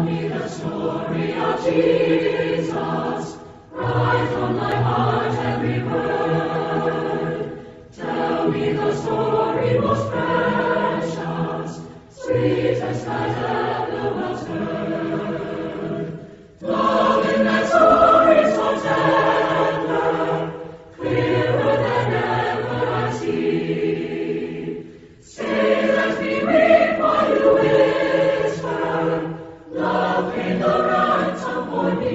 me the story of Jesus, write on my heart every word. Tell me the story most precious, sweetest that ever was heard. Love in that story so tender, clearer than ever I see. Say, let me read while you whisper, love in the ransom for me.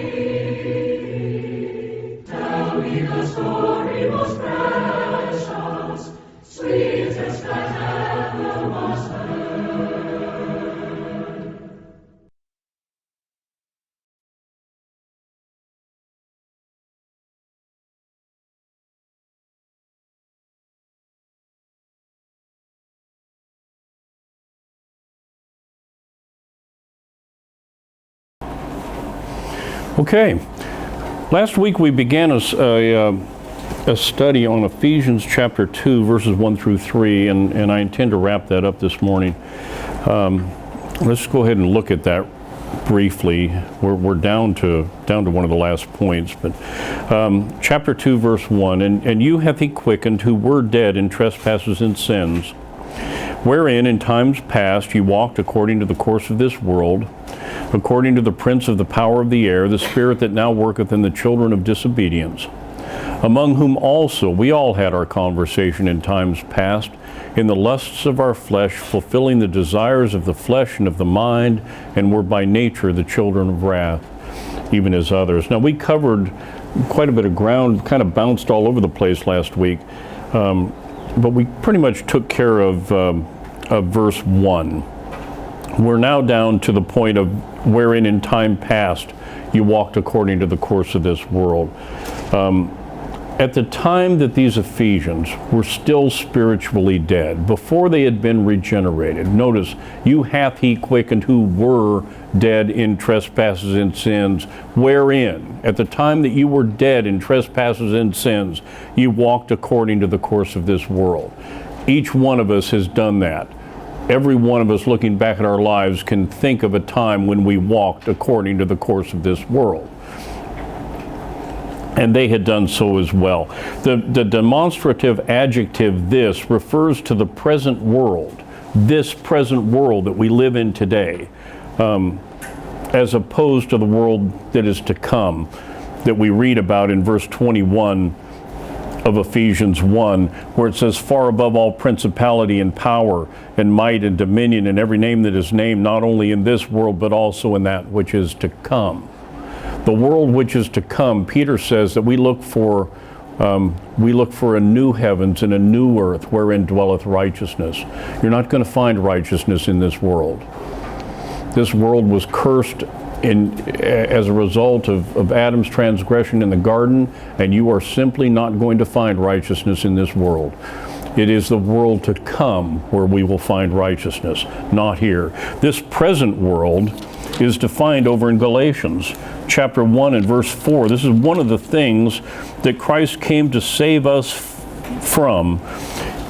Tell me the story most precious, sweetest that ever was heard. Okay, last week we began a study on Ephesians chapter 2, verses 1 through 3, and I intend to wrap that up this morning. Let's go ahead and look at that briefly. We're down to one of the last points, but chapter 2, verse 1, and you hath he quickened who were dead in trespasses and sins, wherein in times past you walked according to the course of this world, according to the prince of the power of the air, the spirit that now worketh in the children of disobedience, among whom also we all had our conversation in times past, in the lusts of our flesh, fulfilling the desires of the flesh and of the mind, and were by nature the children of wrath, even as others. Now, we covered quite a bit of ground, kind of bounced all over the place last week, but we pretty much took care of verse 1. We're now down to the point of wherein in time past you walked according to the course of this world. At the time that these Ephesians were still spiritually dead, before they had been regenerated, notice, you hath he quickened who were dead in trespasses and sins, wherein, at the time that you were dead in trespasses and sins, you walked according to the course of this world. Each one of us has done that. Every one of us looking back at our lives can think of a time when we walked according to the course of this world. And they had done so as well. The demonstrative adjective this refers to the present world, this present world that we live in today, as opposed to the world that is to come, that we read about in verse 21 of Ephesians 1, where it says, far above all principality and power and might and dominion and every name that is named, not only in this world, but also in that which is to come. The world which is to come, Peter says that we look for a new heavens and a new earth wherein dwelleth righteousness. You're not going to find righteousness in this world. This world was cursed as a result of Adam's transgression in the garden, and you are simply not going to find righteousness in this world. It is the world to come where we will find righteousness, not here. This present world is defined over in Galatians chapter 1 and verse 4. This is one of the things that Christ came to save us from.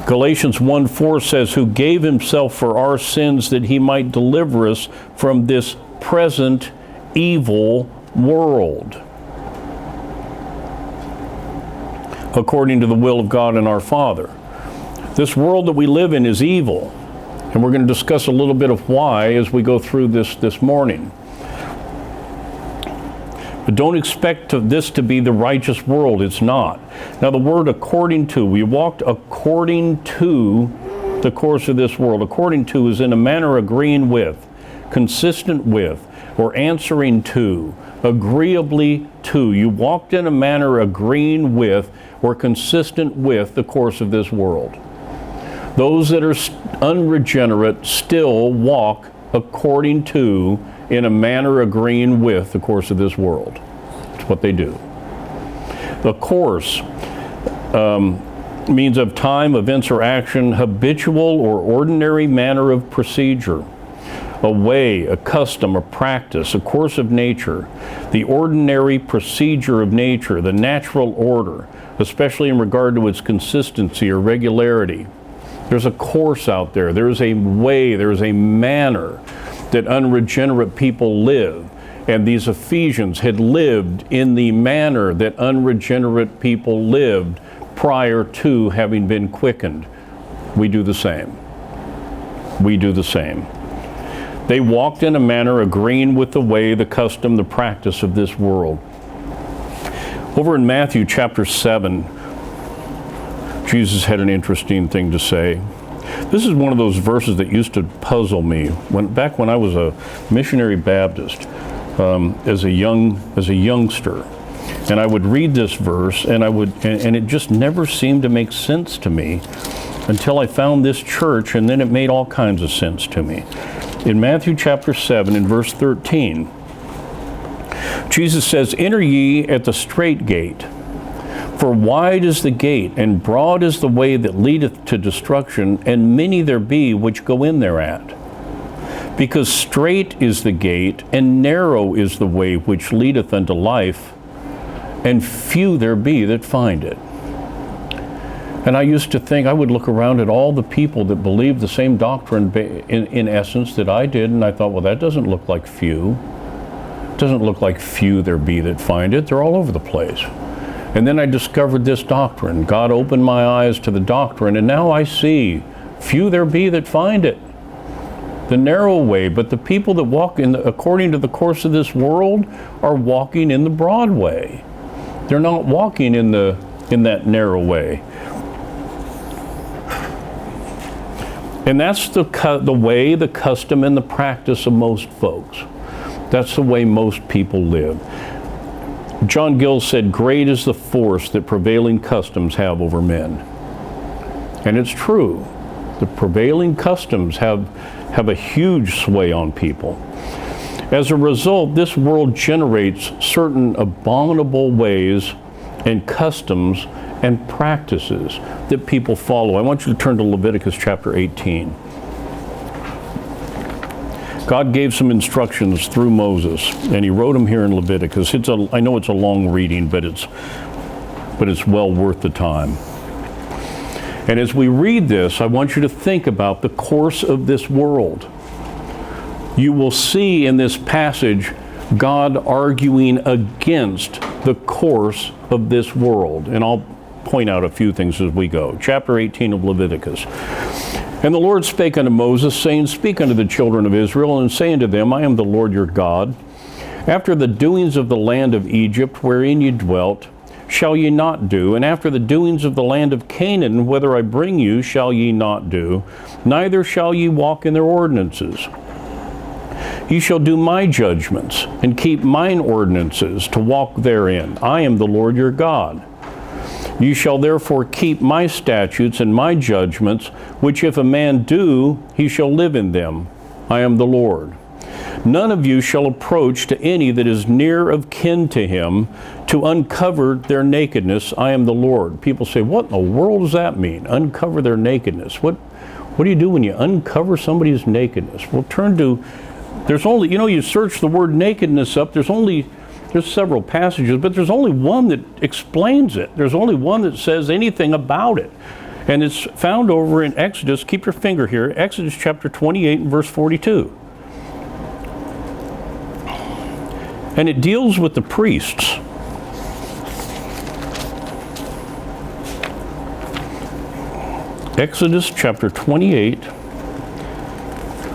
Galatians 1:4 says, who gave himself for our sins that he might deliver us from this present evil world, according to the will of God and our Father. This world that we live in is evil, and we're going to discuss a little bit of why as we go through this morning. But don't expect this to be the righteous world. It's not. Now, the word according to, we walked according to the course of this world. According to is in a manner agreeing with, consistent with, or answering to, agreeably to. You walked in a manner agreeing with or consistent with the course of this world. Those that are unregenerate still walk according to, in a manner agreeing with the course of this world. That's what they do. The course means of time, events, or action, habitual or ordinary manner of procedure. A way, a custom, a practice, a course of nature, the ordinary procedure of nature, the natural order, especially in regard to its consistency or regularity. There's a course out there. There's a way, there's a manner that unregenerate people live. And these Ephesians had lived in the manner that unregenerate people lived prior to having been quickened. We do the same. We do the same. They walked in a manner agreeing with the way, the custom, the practice of this world. Over in Matthew chapter 7, Jesus had an interesting thing to say. This is one of those verses that used to puzzle me back when I was a missionary Baptist, as a youngster, and I would read this verse, and it just never seemed to make sense to me until I found this church, and then it made all kinds of sense to me. In Matthew chapter 7, in verse 13, Jesus says, "Enter ye at the strait gate. For wide is the gate, and broad is the way that leadeth to destruction, and many there be which go in thereat. Because strait is the gate, and narrow is the way which leadeth unto life, and few there be that find it." And I used to think, I would look around at all the people that believed the same doctrine in essence that I did, and I thought, well, that doesn't look like few. It doesn't look like few there be that find it. They're all over the place. And then I discovered this doctrine. God opened my eyes to the doctrine, and now I see few there be that find it. The narrow way, but the people that walk according to the course of this world are walking in the broad way. They're not walking in that narrow way. And that's the way, the custom, and the practice of most folks. That's the way most people live. John Gill said, "Great is the force that prevailing customs have over men." And it's true. The prevailing customs have a huge sway on people. As a result, this world generates certain abominable ways and customs and practices that people follow. I want you to turn to Leviticus chapter 18. God gave some instructions through Moses, and he wrote them here in Leviticus. I know it's a long reading, but it's well worth the time. And as we read this, I want you to think about the course of this world. You will see in this passage God arguing against the course of this world. And I'll point out a few things as we go. Chapter 18 of Leviticus. "And the Lord spake unto Moses, saying, Speak unto the children of Israel, and say unto them, I am the Lord your God. After the doings of the land of Egypt, wherein ye dwelt, shall ye not do, and after the doings of the land of Canaan, whither I bring you, shall ye not do, neither shall ye walk in their ordinances. Ye shall do my judgments, and keep mine ordinances, to walk therein. I am the Lord your God. Ye shall therefore keep my statutes and my judgments, which if a man do, he shall live in them. I am the Lord. None of you shall approach to any that is near of kin to him, to uncover their nakedness. I am the Lord." People say, what in the world does that mean? Uncover their nakedness. What do you do when you uncover somebody's nakedness? Well, there's only, you search the word nakedness up, there's several passages, but there's only one that explains it. There's only one that says anything about it. And it's found over in Exodus. Keep your finger here. Exodus chapter 28 and verse 42. And it deals with the priests. Exodus chapter 28.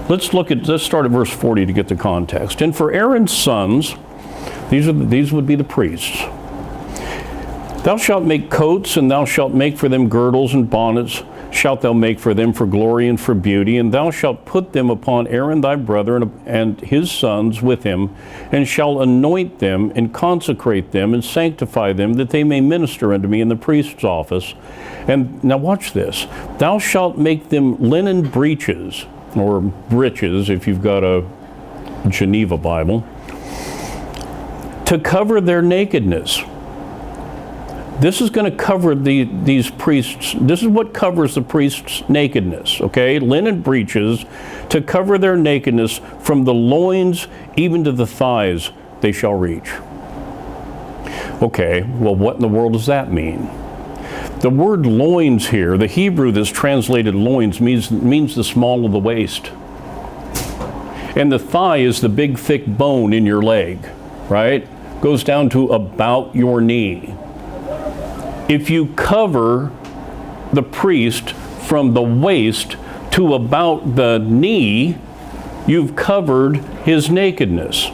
Let's start at verse 40 to get the context. "And for Aaron's sons," these would be the priests, "thou shalt make coats, and thou shalt make for them girdles and bonnets, shalt thou make for them for glory and for beauty, and thou shalt put them upon Aaron thy brother and his sons with him, and shalt anoint them, and consecrate them, and sanctify them, that they may minister unto me in the priest's office. And," now watch this, "thou shalt make them linen breeches," or breeches if you've got a Geneva Bible, "to cover their nakedness." This is going to cover these priests. This is what covers the priest's nakedness, okay? Linen breeches to cover their nakedness, from the loins even to the thighs they shall reach. Okay, well, what in the world does that mean? The word loins here, the Hebrew that's translated loins, means the small of the waist. And the thigh is the big thick bone in your leg, right? Goes down to about your knee. If you cover the priest from the waist to about the knee, you've covered his nakedness.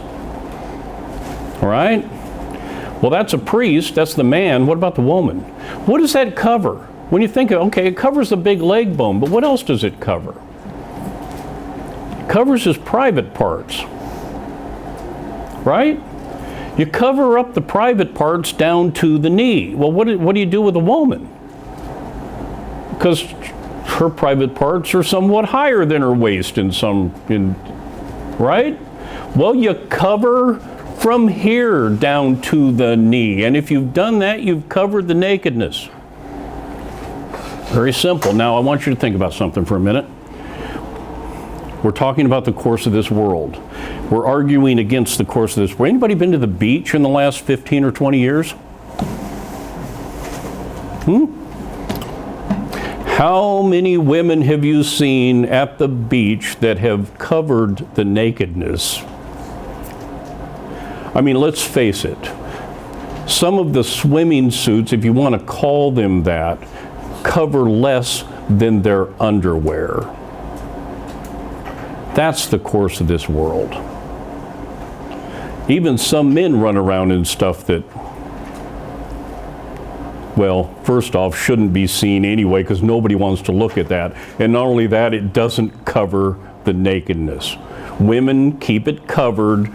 All right? Well, that's a priest, that's the man. What about the woman? What does that cover? When you think of, okay, it covers the big leg bone, but what else does it cover? It covers his private parts, right? You cover up the private parts down to the knee. Well, what do you do with a woman? Because her private parts are somewhat higher than her waist right? Well, you cover from here down to the knee. And if you've done that, you've covered the nakedness. Very simple. Now, I want you to think about something for a minute. We're talking about the course of this world. We're arguing against the course of this world. Anybody been to the beach in the last 15 or 20 years? How many women have you seen at the beach that have covered the nakedness? I mean, let's face it. Some of the swimming suits, if you want to call them that, cover less than their underwear. That's the course of this world. Even some men run around in stuff that, well, first off, shouldn't be seen anyway, because nobody wants to look at that. And not only that, it doesn't cover the nakedness. Women keep it covered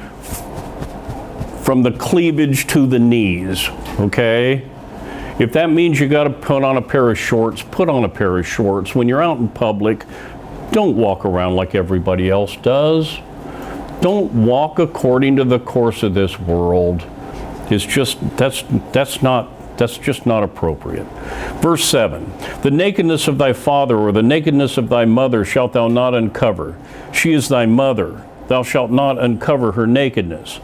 from the cleavage to the knees, okay? If that means you got to put on a pair of shorts, put on a pair of shorts. When you're out in public, don't walk around like everybody else does. Don't walk according to the course of this world. It's just, that's just not appropriate. Verse 7, the nakedness of thy father or the nakedness of thy mother shalt thou not uncover. She is thy mother. Thou shalt not uncover her nakedness.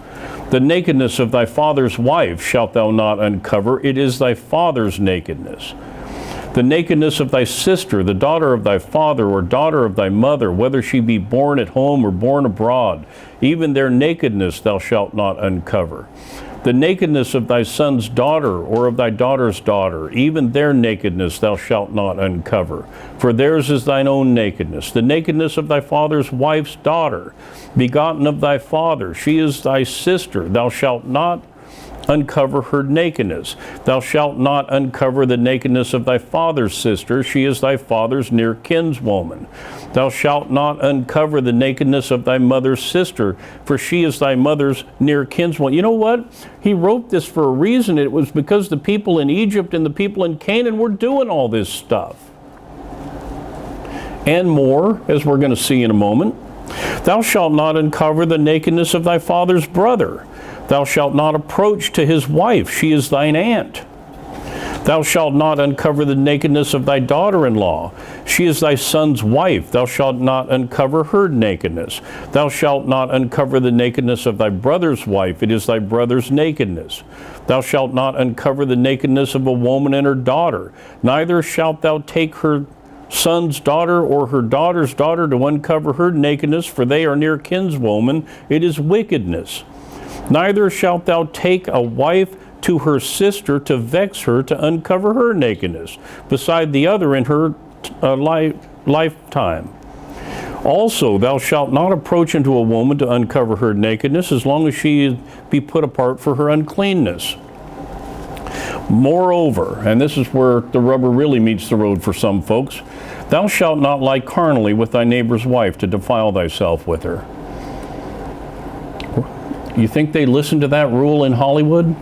The nakedness of thy father's wife shalt thou not uncover. It is thy father's nakedness. The nakedness of thy sister, the daughter of thy father or daughter of thy mother, whether she be born at home or born abroad, even their nakedness thou shalt not uncover. The nakedness of thy son's daughter or of thy daughter's daughter, even their nakedness thou shalt not uncover. For theirs is thine own nakedness. The nakedness of thy father's wife's daughter, begotten of thy father, she is thy sister. Thou shalt not uncover her nakedness. Thou shalt not uncover the nakedness of thy father's sister. She is thy father's near kinswoman. Thou shalt not uncover the nakedness of thy mother's sister, for she is thy mother's near kinswoman. You know what? He wrote this for a reason. It was because the people in Egypt and the people in Canaan were doing all this stuff. And more, as we're going to see in a moment. Thou shalt not uncover the nakedness of thy father's brother. Thou shalt not approach to his wife, she is thine aunt. Thou shalt not uncover the nakedness of thy daughter-in-law, she is thy son's wife. Thou shalt not uncover her nakedness. Thou shalt not uncover the nakedness of thy brother's wife, it is thy brother's nakedness. Thou shalt not uncover the nakedness of a woman and her daughter, neither shalt thou take her son's daughter or her daughter's daughter to uncover her nakedness, for they are near kinswoman, it is wickedness. Neither shalt thou take a wife to her sister to vex her to uncover her nakedness, beside the other in her lifetime. Also, thou shalt not approach unto a woman to uncover her nakedness, as long as she be put apart for her uncleanness. Moreover, and this is where the rubber really meets the road for some folks, thou shalt not lie carnally with thy neighbor's wife to defile thyself with her. You think they listen to that rule in Hollywood?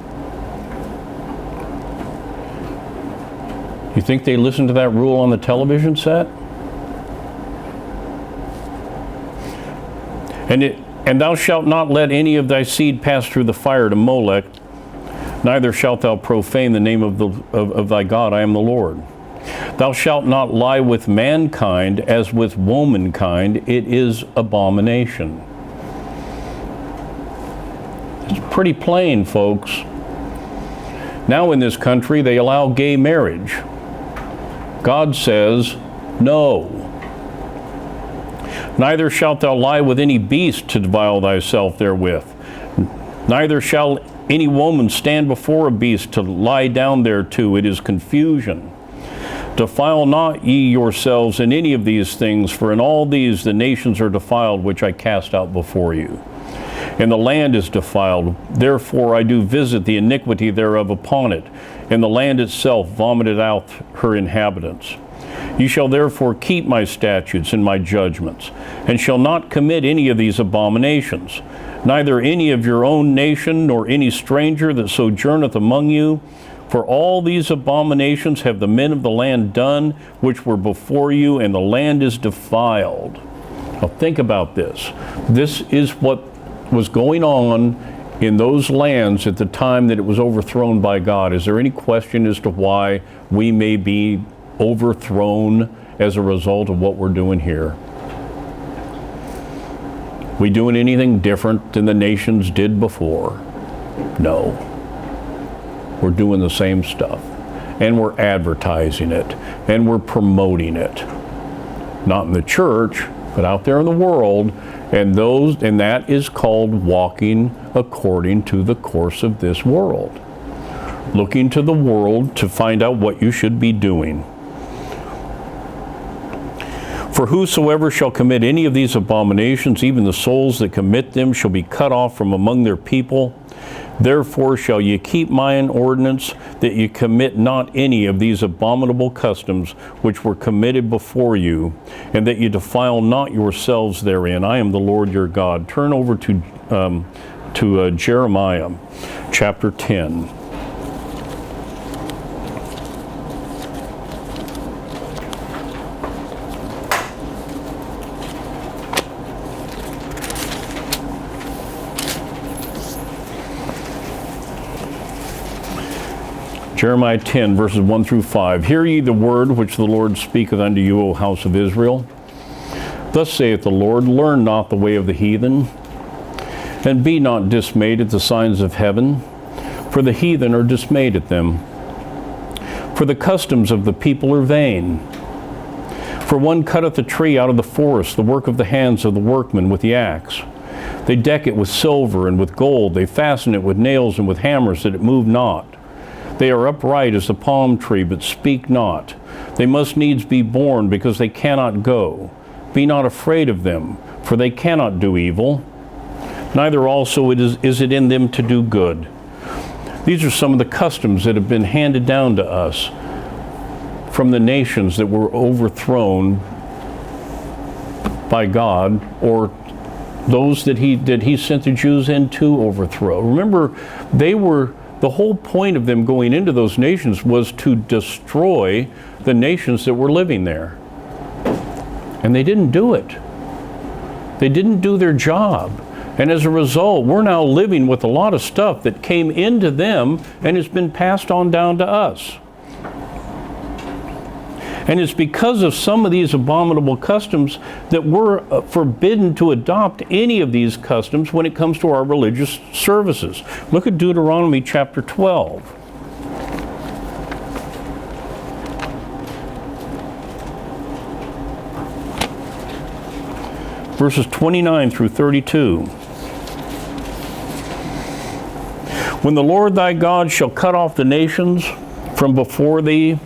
You think they listen to that rule on the television set? And thou shalt not let any of thy seed pass through the fire to Molech, neither shalt thou profane the name of thy God. I am the Lord. Thou shalt not lie with mankind as with womankind. It is abomination. It's pretty plain, folks. Now in this country, they allow gay marriage. God says, no. Neither shalt thou lie with any beast to defile thyself therewith. Neither shall any woman stand before a beast to lie down thereto. It is confusion. Defile not ye yourselves in any of these things, for in all these the nations are defiled, which I cast out before you. And the land is defiled, therefore I do visit the iniquity thereof upon it, and the land itself vomited out her inhabitants. Ye shall therefore keep my statutes and my judgments, and shall not commit any of these abominations, neither any of your own nation, nor any stranger that sojourneth among you. For all these abominations have the men of the land done, which were before you, and the land is defiled. Now think about this. This is what was going on in those lands at the time that it was overthrown by God. Is there any question as to why we may be overthrown as a result of what we're doing here? We doing anything different than the nations did before? No. We're doing the same stuff, and we're advertising it, and we're promoting it. Not in the church, but out there in the world, and that is called walking according to the course of this world. Looking to the world to find out what you should be doing. For whosoever shall commit any of these abominations, even the souls that commit them, shall be cut off from among their people. Therefore shall ye keep mine ordinance, that ye commit not any of these abominable customs which were committed before you, and that ye defile not yourselves therein. I am the Lord your God. Turn over to Jeremiah chapter 10. Jeremiah 10, verses 1 through 5. Hear ye the word which the Lord speaketh unto you, O house of Israel. Thus saith the Lord, learn not the way of the heathen, and be not dismayed at the signs of heaven, for the heathen are dismayed at them. For the customs of the people are vain. For one cutteth a tree out of the forest, the work of the hands of the workman with the axe. They deck it with silver and with gold, they fasten it with nails and with hammers, that it move not. They are upright as the palm tree, but speak not. They must needs be born, because they cannot go. Be not afraid of them, for they cannot do evil. Neither also is it in them to do good. These are some of the customs that have been handed down to us from the nations that were overthrown by God, or those that he sent the Jews in to overthrow. Remember, the whole point of them going into those nations was to destroy the nations that were living there. And they didn't do it. They didn't do their job. And as a result, we're now living with a lot of stuff that came into them and has been passed on down to us. And it's because of some of these abominable customs that we're forbidden to adopt any of these customs when it comes to our religious services. Look at Deuteronomy chapter 12. Verses 29 through 32. When the Lord thy God shall cut off the nations from before thee,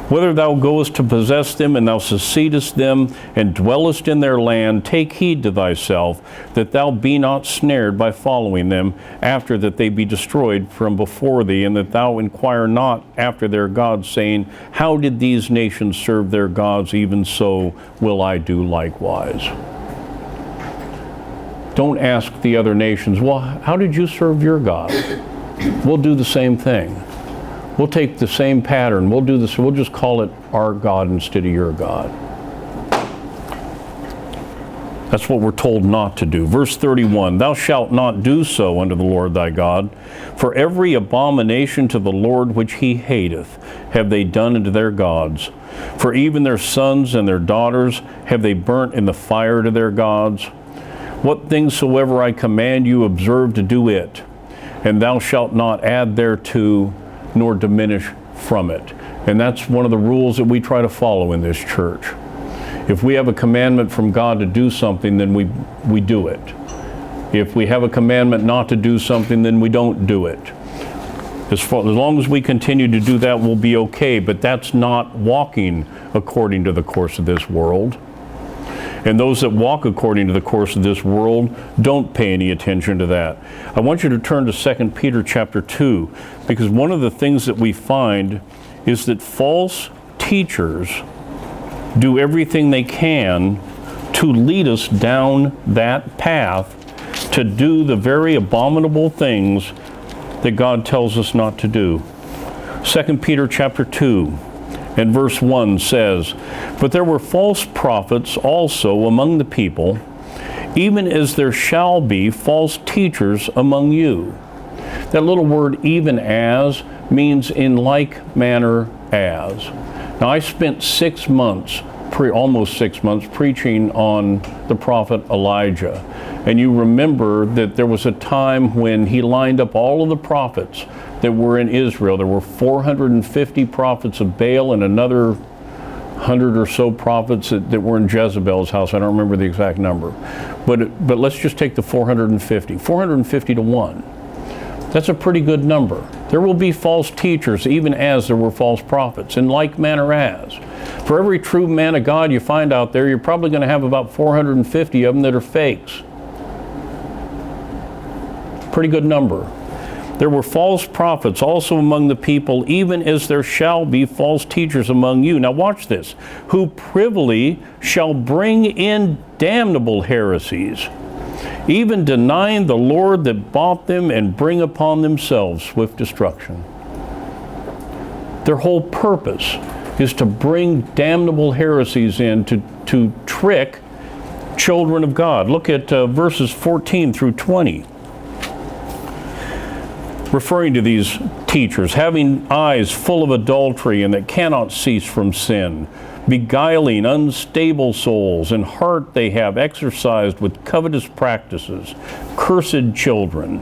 whither thou goest to possess them, and thou succeedest them, and dwellest in their land, take heed to thyself, that thou be not snared by following them, after that they be destroyed from before thee, and that thou inquire not after their gods, saying, how did these nations serve their gods? Even so will I do likewise. Don't ask the other nations, well, how did you serve your God? We'll do the same thing. We'll take the same pattern. We'll do this. We'll just call it our God instead of your God. That's what we're told not to do. Verse 31, thou shalt not do so unto the Lord thy God, for every abomination to the Lord which he hateth have they done unto their gods. For even their sons and their daughters have they burnt in the fire to their gods. What things soever I command you, observe to do it, and thou shalt not add thereto, nor diminish from it. And that's one of the rules that we try to follow in this church, If we have a commandment from God to do something, then we do it. If we have a commandment not to do something, then we don't do it. As long as we continue to do that, we'll be okay, but that's not walking according to the course of this world. And those that walk according to the course of this world don't pay any attention to that. I want you to turn to 2 Peter chapter 2, because one of the things that we find is that false teachers do everything they can to lead us down that path to do the very abominable things that God tells us not to do. 2 Peter chapter 2 and verse 1 says, "But there were false prophets also among the people, even as there shall be false teachers among you." That little word, "even as," means in like manner as. Now, I spent 6 months, almost 6 months, preaching on the prophet Elijah. And you remember that there was a time when he lined up all of the prophets that were in Israel. There were 450 prophets of Baal and another 100 or so prophets that were in Jezebel's house. I don't remember the exact number. But let's just take the 450. 450 to 1. That's a pretty good number. There will be false teachers, even as there were false prophets, in like manner as. For every true man of God you find out there, you're probably going to have about 450 of them that are fakes. Pretty good number. There were false prophets also among the people, even as there shall be false teachers among you. Now watch this. Who privily shall bring in damnable heresies, even denying the Lord that bought them, and bring upon themselves swift destruction. Their whole purpose is to bring damnable heresies in to trick children of God. Look at verses 14 through 20. Referring to these teachers, having eyes full of adultery and that cannot cease from sin, beguiling unstable souls, and heart they have exercised with covetous practices, cursed children,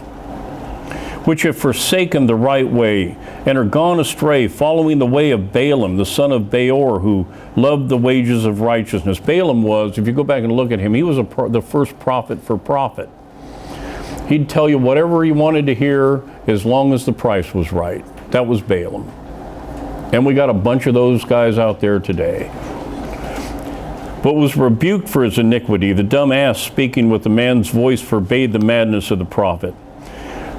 which have forsaken the right way and are gone astray, following the way of Balaam, the son of Beor, who loved the wages of righteousness. Balaam was, if you go back and look at him, he was the first prophet for profit. He'd tell you whatever he wanted to hear as long as the price was right. That was Balaam. And we got a bunch of those guys out there today. But was rebuked for his iniquity. The dumb ass speaking with the man's voice forbade the madness of the prophet.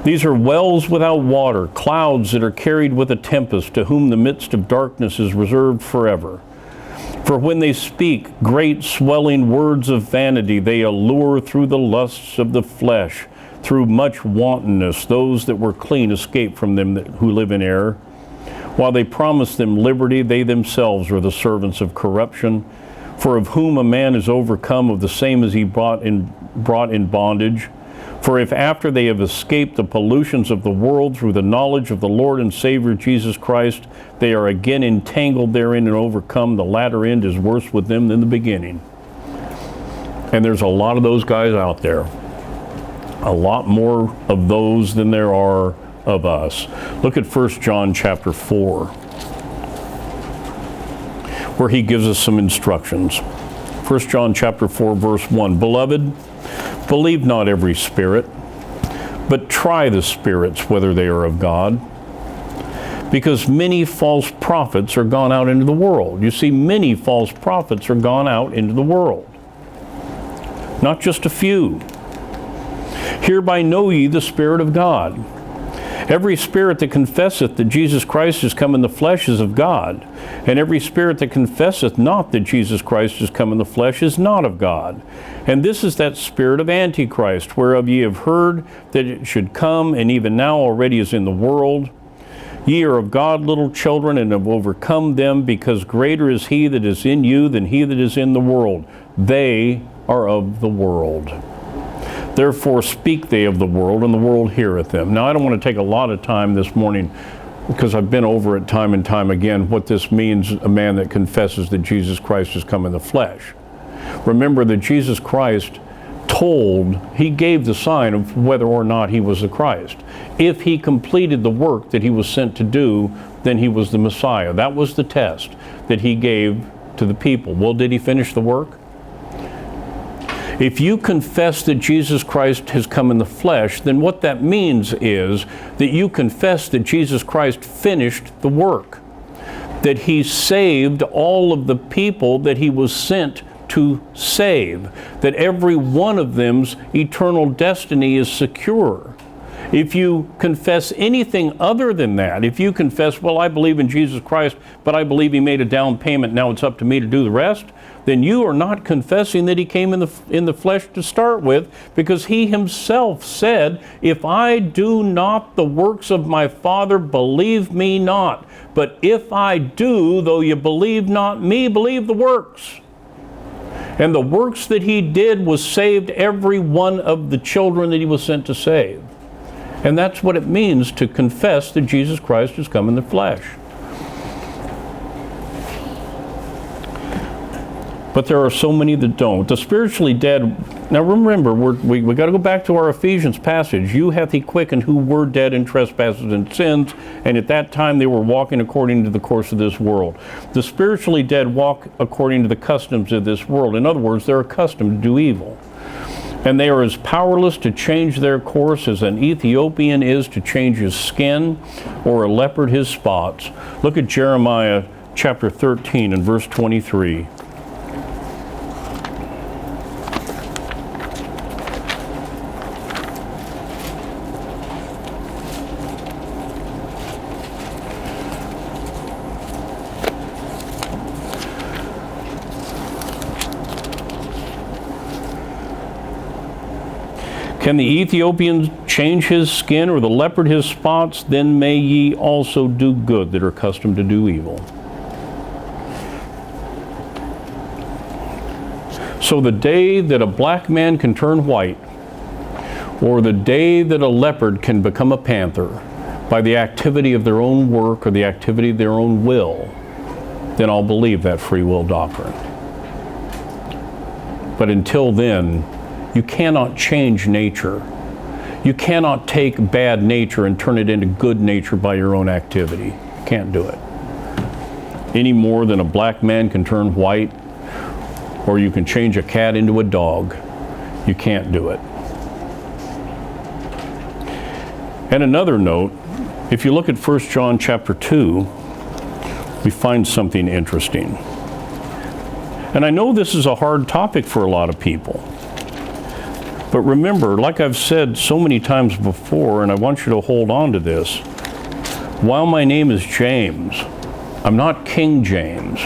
These are wells without water, clouds that are carried with a tempest, to whom the midst of darkness is reserved forever. For when they speak great swelling words of vanity, they allure through the lusts of the flesh. Through much wantonness, those that were clean escape from them who live in error. While they promise them liberty, they themselves are the servants of corruption. For of whom a man is overcome, of the same is he brought in bondage. For if after they have escaped the pollutions of the world through the knowledge of the Lord and Savior Jesus Christ, they are again entangled therein and overcome, the latter end is worse with them than the beginning. And there's a lot of those guys out there. A lot more of those than there are of us. Look at 1 John chapter 4, where he gives us some instructions. 1 John chapter 4, verse 1. Beloved, believe not every spirit, but try the spirits whether they are of God, because many false prophets are gone out into the world. You see, many false prophets are gone out into the world. Not just a few. Hereby know ye the Spirit of God. Every spirit that confesseth that Jesus Christ is come in the flesh is of God, and every spirit that confesseth not that Jesus Christ is come in the flesh is not of God. And this is that spirit of Antichrist, whereof ye have heard that it should come, and even now already is in the world. Ye are of God, little children, and have overcome them, because greater is he that is in you than he that is in the world. They are of the world. Therefore speak they of the world, and the world heareth them. Now, I don't want to take a lot of time this morning, because I've been over it time and time again, what this means, a man that confesses that Jesus Christ has come in the flesh. Remember that Jesus Christ he gave the sign of whether or not he was the Christ. If he completed the work that he was sent to do, then he was the Messiah. That was the test that he gave to to the people. Well, did he finish the work? If you confess that Jesus Christ has come in the flesh, then what that means is that you confess that Jesus Christ finished the work, that he saved all of the people that he was sent to save, that every one of them's eternal destiny is secure. If you confess anything other than that, if you confess, well, I believe in Jesus Christ, but I believe he made a down payment, now it's up to me to do the rest, then you are not confessing that he came in the flesh to start with, because he himself said, if I do not the works of my Father, believe me not. But if I do, though you believe not me, believe the works. And the works that he did was saved every one of the children that he was sent to save. And that's what it means to confess that Jesus Christ has come in the flesh. But there are so many that don't. The spiritually dead, now remember, we got to go back to our Ephesians passage. You hath he quickened who were dead in trespasses and sins, and at that time they were walking according to the course of this world. The spiritually dead walk according to the customs of this world. In other words, they're accustomed to do evil. And they are as powerless to change their course as an Ethiopian is to change his skin, or a leopard his spots. Look at Jeremiah chapter 13 and verse 23. Can the Ethiopian change his skin, or the leopard his spots? Then may ye also do good that are accustomed to do evil. So the day that a black man can turn white, or the day that a leopard can become a panther by the activity of their own work or the activity of their own will, then I'll believe that free will doctrine. But until then, you cannot change nature. You cannot take bad nature and turn it into good nature by your own activity. You can't do it. Any more than a black man can turn white, or you can change a cat into a dog. You can't do it. And another note, if you look at 1 John chapter 2, we find something interesting. And I know this is a hard topic for a lot of people. But remember, like I've said so many times before, and I want you to hold on to this, while my name is James, I'm not King James.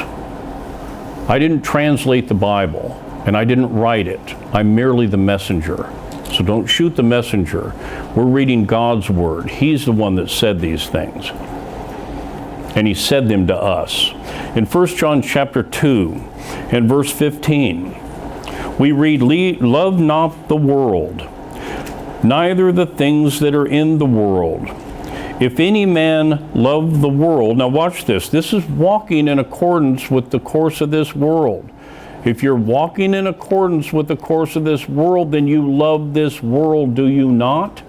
I didn't translate the Bible, and I didn't write it. I'm merely the messenger. So don't shoot the messenger. We're reading God's Word. He's the one that said these things. And he said them to us. In 1 John chapter 2 and verse 15, we read, love not the world, neither the things that are in the world. If any man love the world, now watch this, this is walking in accordance with the course of this world. If you're walking in accordance with the course of this world, then you love this world, do you not?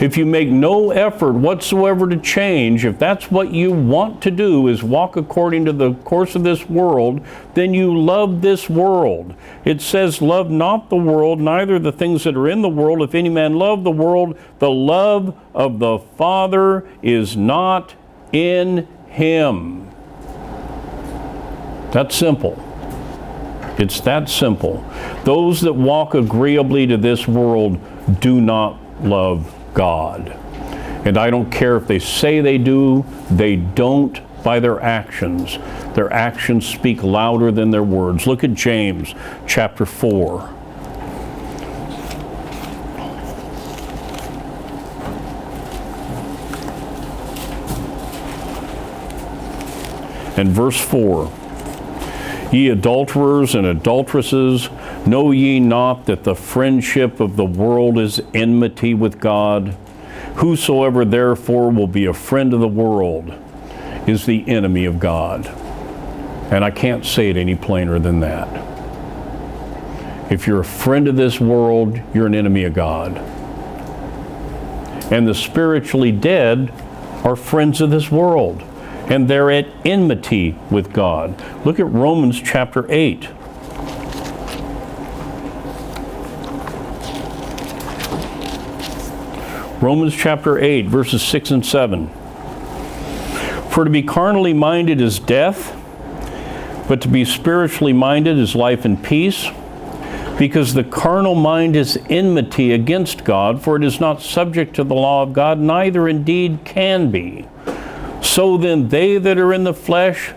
If you make no effort whatsoever to change, if that's what you want to do is walk according to the course of this world, then you love this world. It says, love not the world, neither the things that are in the world. If any man love the world, the love of the Father is not in him. That's simple. It's that simple. Those that walk agreeably to this world do not love God. And I don't care if they say they do, they don't by their actions. Their actions speak louder than their words. Look at James chapter 4. And verse 4. Ye adulterers and adulteresses, know ye not that the friendship of the world is enmity with God? Whosoever therefore will be a friend of the world is the enemy of God. And I can't say it any plainer than that. If you're a friend of this world, you're an enemy of God. And the spiritually dead are friends of this world. and they're at enmity with God. Look at Romans chapter 8. Romans chapter 8, verses 6 and 7. For to be carnally minded is death, but to be spiritually minded is life and peace. Because the carnal mind is enmity against God, for it is not subject to the law of God, neither indeed can be. So then they that are in the flesh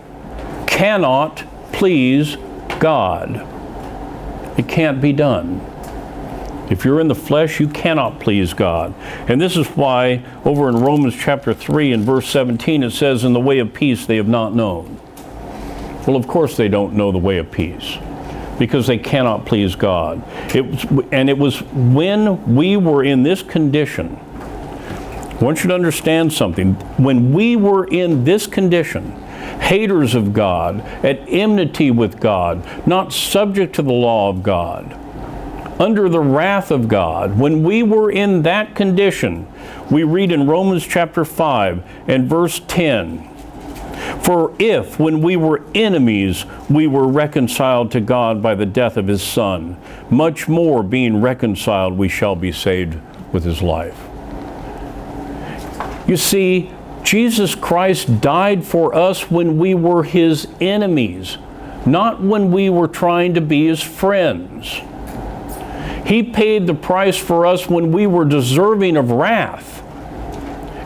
cannot please God. It can't be done. If you're in the flesh, you cannot please God. And this is why over in Romans chapter 3 and verse 17 it says, in the way of peace they have not known. Well, of course they don't know the way of peace, because they cannot please God. It was when we were in this condition. I want you to understand something. When we were in this condition, haters of God, at enmity with God, not subject to the law of God, under the wrath of God, when we were in that condition, we read in Romans chapter 5 and verse 10, for if, when we were enemies, we were reconciled to God by the death of his Son, much more being reconciled, we shall be saved with his life. You see, Jesus Christ died for us when we were his enemies, not when we were trying to be his friends. He paid the price for us when we were deserving of wrath,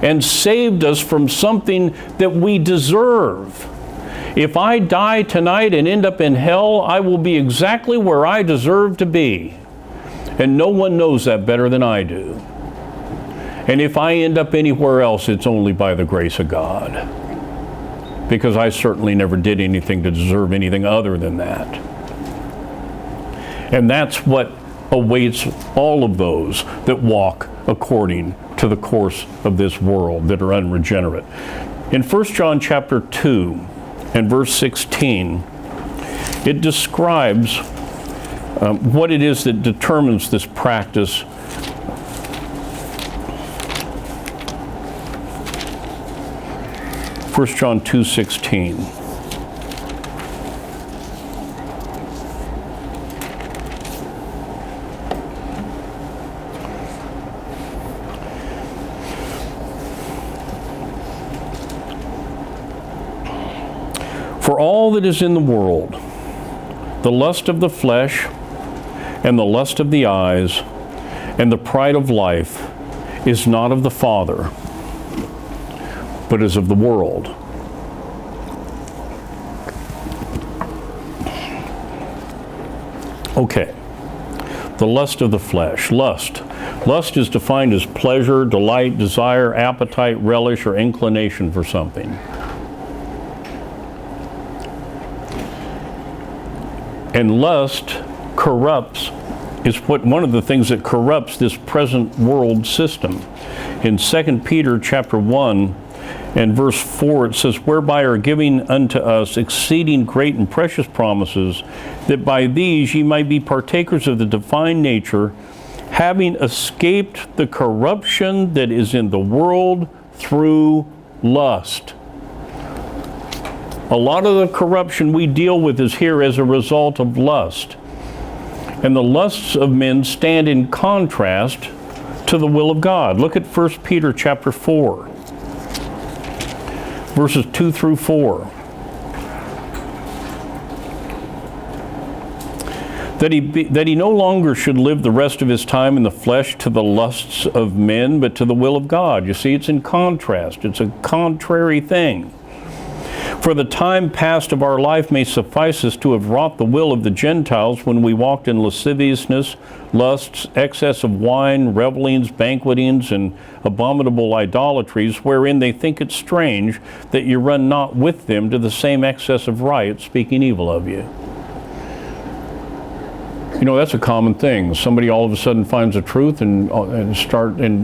and saved us from something that we deserve. If I die tonight and end up in hell, I will be exactly where I deserve to be. And no one knows that better than I do. And if I end up anywhere else, it's only by the grace of God. Because I certainly never did anything to deserve anything other than that. And that's what awaits all of those that walk according to the course of this world, that are unregenerate. In 1 John chapter 2 and verse 16, it describes what it is that determines this practice. First John 2:16. For all that is in the world, the lust of the flesh, and the lust of the eyes, and the pride of life, is not of the Father, but is of the world. Okay, the lust of the flesh. Lust. Lust is defined as pleasure, delight, desire, appetite, relish, or inclination for something. And lust corrupts, is one of the things that corrupts this present world system. In 2 Peter chapter 1 and verse 4, it says, whereby are given unto us exceeding great and precious promises, that by these ye might be partakers of the divine nature, having escaped the corruption that is in the world through lust. A lot of the corruption we deal with is here as a result of lust. And the lusts of men stand in contrast to the will of God. Look at 1 Peter chapter 4, verses 2 through 4. That he no longer should live the rest of his time in the flesh to the lusts of men, but to the will of God. You see, it's in contrast. It's a contrary thing. For the time past of our life may suffice us to have wrought the will of the Gentiles when we walked in lasciviousness, lusts, excess of wine, revellings, banquetings, and abominable idolatries, wherein they think it strange that you run not with them to the same excess of riot, speaking evil of you. You know, that's a common thing. Somebody all of a sudden finds the truth and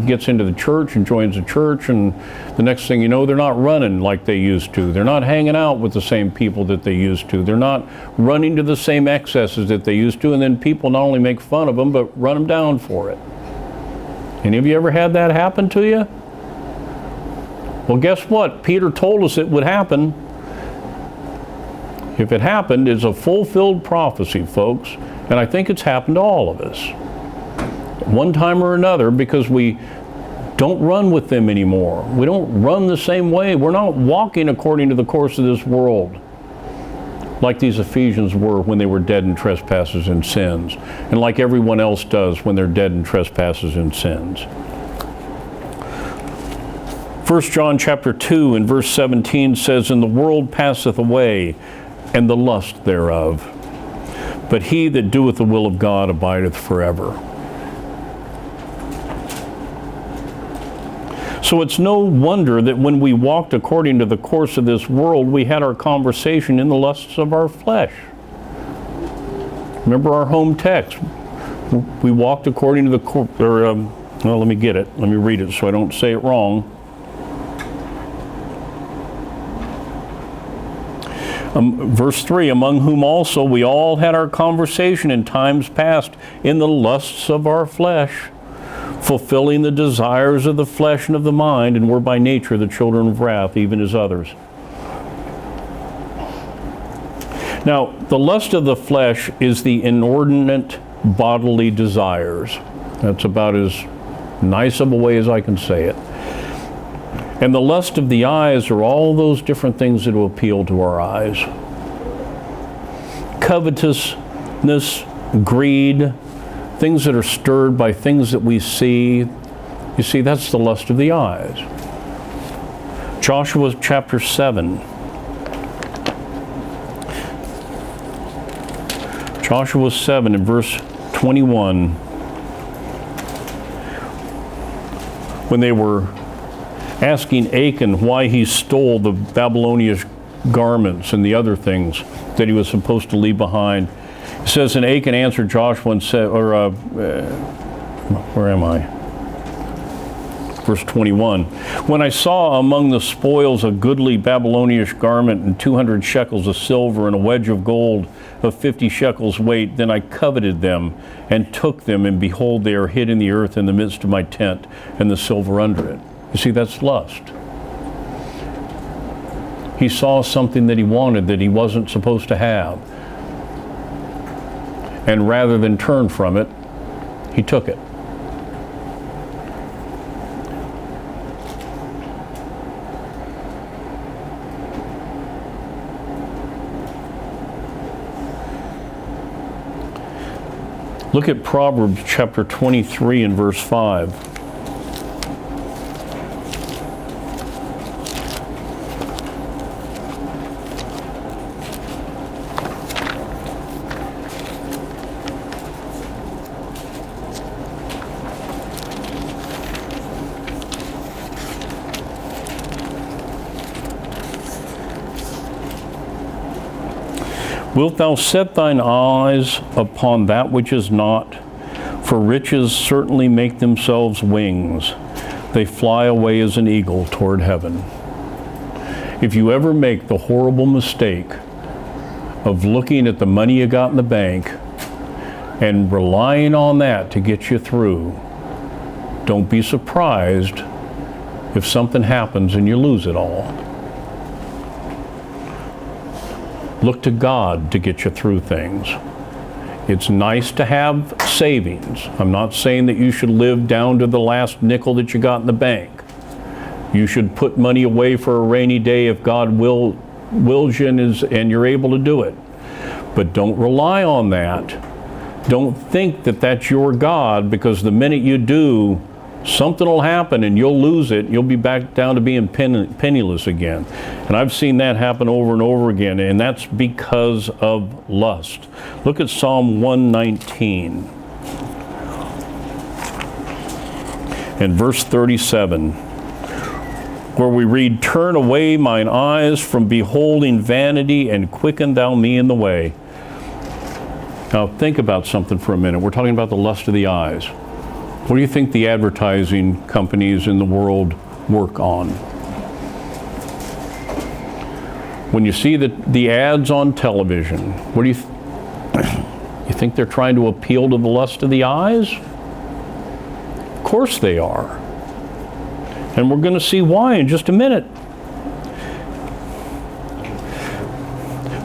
gets into the church and joins the church, and the next thing you know, they're not running like they used to. They're not hanging out with the same people that they used to. They're not running to the same excesses that they used to, and then people not only make fun of them, but run them down for it. Any of you ever had that happen to you? Well, guess what? Peter told us it would happen. If it happened, it's a fulfilled prophecy, folks. And I think it's happened to all of us, one time or another, because we don't run with them anymore. We don't run the same way. We're not walking according to the course of this world, like these Ephesians were when they were dead in trespasses and sins, and like everyone else does when they're dead in trespasses and sins. 1 John chapter 2 and verse 17 says, "And the world passeth away, and the lust thereof. But he that doeth the will of God abideth forever." So it's no wonder that when we walked according to the course of this world, we had our conversation in the lusts of our flesh. Remember our home text. We walked according to the course, well, let me get it. Let me read it so I don't say it wrong. Verse 3, "Among whom also we all had our conversation in times past in the lusts of our flesh, fulfilling the desires of the flesh and of the mind, and were by nature the children of wrath, even as others." Now, the lust of the flesh is the inordinate bodily desires. That's about as nice of a way as I can say it. And the lust of the eyes are all those different things that will appeal to our eyes. Covetousness, greed, things that are stirred by things that we see. You see, that's the lust of the eyes. Joshua chapter 7. Joshua 7 and verse 21. When they were asking Achan why he stole the Babylonian garments and the other things that he was supposed to leave behind. It says, "And Achan answered Joshua and said," where am I? Verse 21. "When I saw among the spoils a goodly Babylonian garment and 200 shekels of silver and a wedge of gold of 50 shekels weight, then I coveted them and took them, and behold, they are hid in the earth in the midst of my tent, and the silver under it." You see, that's lust. He saw something that he wanted that he wasn't supposed to have. And rather than turn from it, he took it. Look at Proverbs chapter 23 and verse 5. "Wilt thou set thine eyes upon that which is not? For riches certainly make themselves wings. They fly away as an eagle toward heaven." If you ever make the horrible mistake of looking at the money you got in the bank and relying on that to get you through, don't be surprised if something happens and you lose it all. Look to God to get you through things. It's nice to have savings. I'm not saying that you should live down to the last nickel that you got in the bank. You should put money away for a rainy day if God wills you and you're able to do it. But don't rely on that. Don't think that that's your God, because the minute you do, something will happen and you'll lose it. You'll be back down to being penniless again. And I've seen that happen over and over again, and that's because of lust. Look at Psalm 119 and verse 37, where we read, "Turn away mine eyes from beholding vanity, and quicken thou me in the way." Now think about something for a minute. We're talking about the lust of the eyes. What do you think the advertising companies in the world work on? When you see the ads on television, what do you think they're trying to appeal to the lust of the eyes? Of course they are. And we're going to see why in just a minute.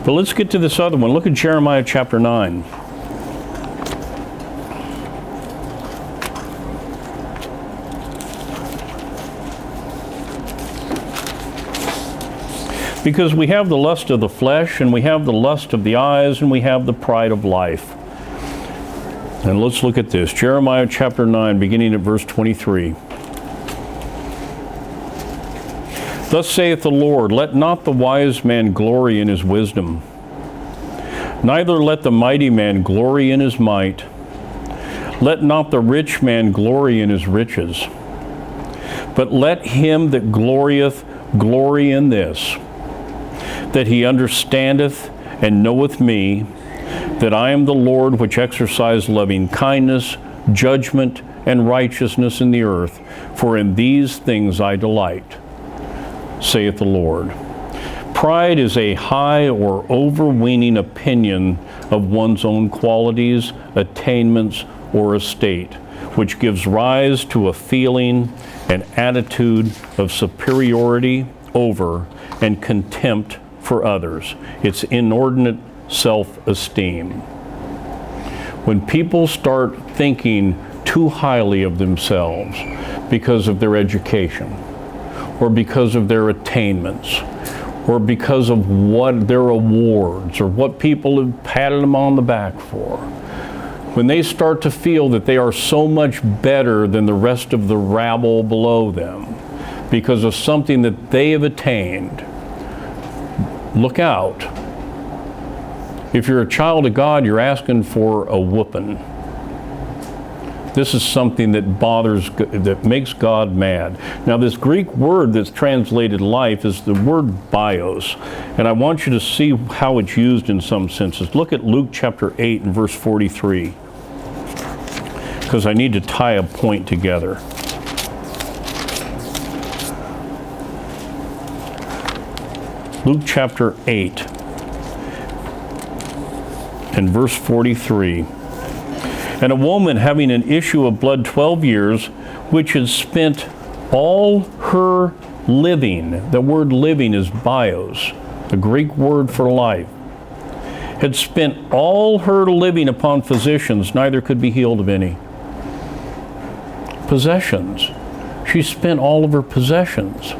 But let's get to this other one. Look at Jeremiah chapter 9. Because we have the lust of the flesh, and we have the lust of the eyes, and we have the pride of life. And let's look at this. Jeremiah chapter 9, beginning at verse 23. Thus saith the Lord, let not the wise man glory in his wisdom, neither let the mighty man glory in his might. Let not the rich man glory in his riches, but let him that glorieth glory in this, that he understandeth and knoweth me, that I am the Lord which exercise loving kindness, judgment, and righteousness in the earth, for in these things I delight, saith the Lord. Pride is a high or overweening opinion of one's own qualities, attainments, or estate, which gives rise to a feeling and attitude of superiority over and contempt for others. It's inordinate self-esteem. When people start thinking too highly of themselves because of their education, or because of their attainments, or because of what their awards, or what people have patted them on the back for, when they start to feel that they are so much better than the rest of the rabble below them because of something that they have attained, look out. If you're a child of God, you're asking for a whooping. This is something that makes God mad. Now, this Greek word that's translated life is the word bios, and I want you to see how it's used in some senses. Look at Luke chapter 8 and verse 43, because I need to tie a point together. Luke chapter 8 and verse 43. And a woman having an issue of blood 12 years, which had spent all her living, the word living is bios, the Greek word for life, had spent all her living upon physicians, neither could be healed of any. Possessions. She spent all of her possessions.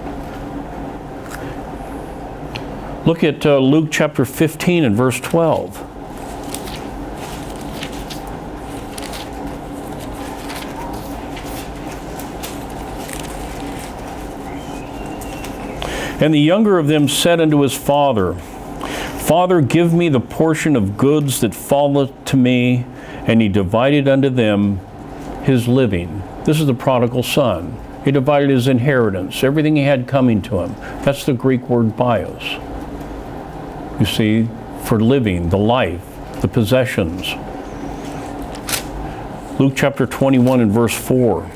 Look at Luke chapter 15 and verse 12. And the younger of them said unto his father, Father, give me the portion of goods that falleth to me. And he divided unto them his living. This is the prodigal son. He divided his inheritance, everything he had coming to him. That's the Greek word bios. You see, for living, the life, the possessions. Luke chapter 21 and verse 4.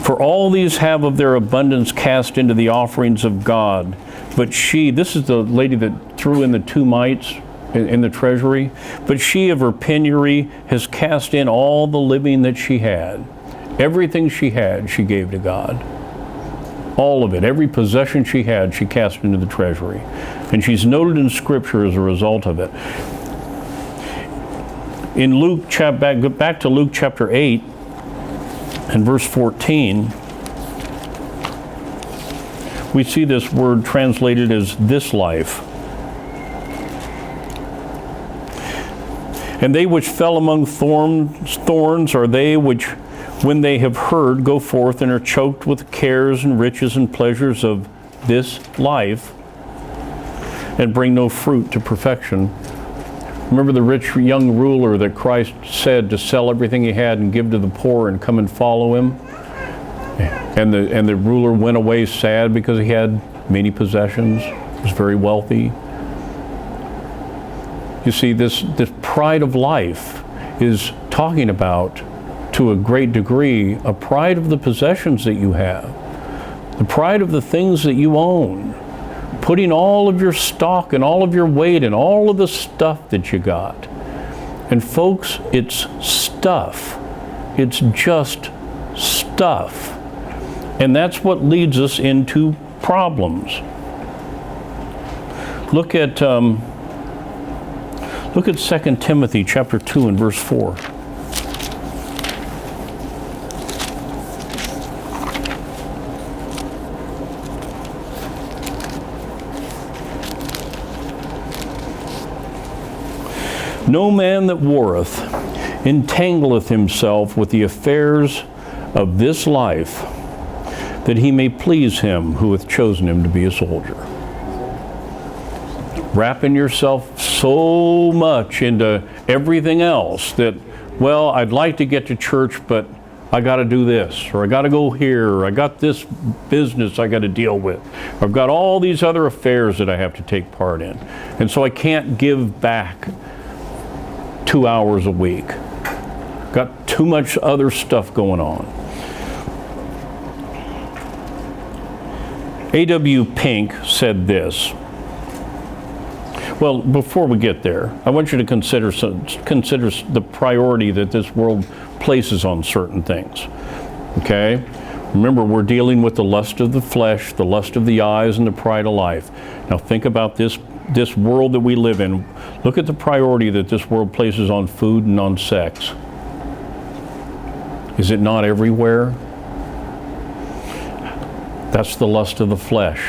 For all these have of their abundance cast into the offerings of God. But she, this is the lady that threw in the 2 mites in the treasury, but she of her penury has cast in all the living that she had. Everything she had, she gave to God. All of it, every possession she had, she cast into the treasury. And she's noted in Scripture as a result of it. In Luke, back to Luke chapter 8 and verse 14, we see this word translated as this life. And they which fell among thorns are they which, when they have heard, go forth and are choked with cares and riches and pleasures of this life, and bring no fruit to perfection. Remember the rich young ruler that Christ said to sell everything he had and give to the poor and come and follow him? And the ruler went away sad because he had many possessions, was very wealthy. You see, this pride of life is talking about, to a great degree, a pride of the possessions that you have, the pride of the things that you own, putting all of your stock and all of your weight and all of the stuff that you got. And folks, it's stuff. It's just stuff. And that's what leads us into problems. Look at 2 Timothy chapter 2 and verse 4. No man that warreth entangleth himself with the affairs of this life, that he may please him who hath chosen him to be a soldier. Wrapping yourself so much into everything else that, well, I'd like to get to church, but I got to do this, or I got to go here, or I got this business I got to deal with. I've got all these other affairs that I have to take part in. And so I can't give back 2 hours a week. Got too much other stuff going on. A.W. Pink said this. Well, before we get there, I want you to consider the priority that this world places on certain things. Okay? Remember, we're dealing with the lust of the flesh, the lust of the eyes, and the pride of life. Now think about this world that we live in. Look at the priority that this world places on food and on sex. Is it not everywhere? That's the lust of the flesh.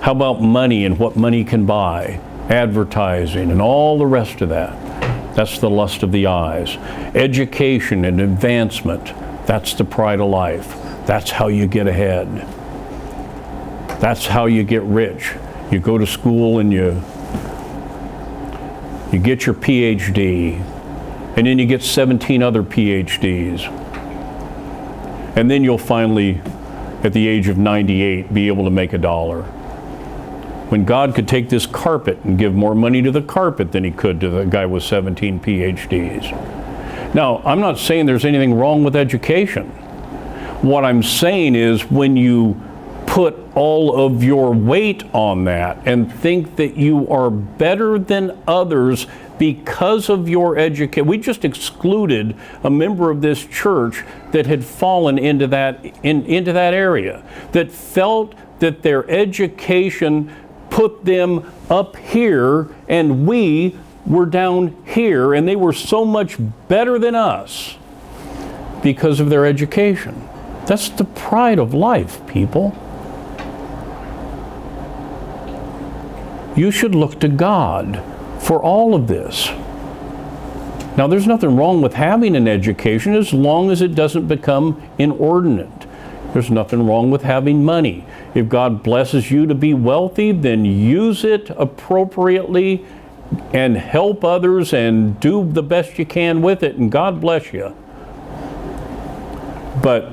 How about money and what money can buy? Advertising and all the rest of that. That's the lust of the eyes. Education and advancement. That's the pride of life. That's how you get ahead. That's how you get rich. You go to school and you get your PhD, and then you get 17 other PhDs. And then you'll finally, at the age of 98, be able to make $1. When God could take this carpet and give more money to the carpet than he could to the guy with 17 PhDs. Now, I'm not saying there's anything wrong with education. What I'm saying is when you put all of your weight on that and think that you are better than others because of your education. We just excluded a member of this church that had fallen into that area, that felt that their education put them up here and we were down here, and they were so much better than us because of their education. That's the pride of life, people. You should look to God for all of this. Now, there's nothing wrong with having an education as long as it doesn't become inordinate. There's nothing wrong with having money. If God blesses you to be wealthy, then use it appropriately and help others and do the best you can with it, and God bless you. But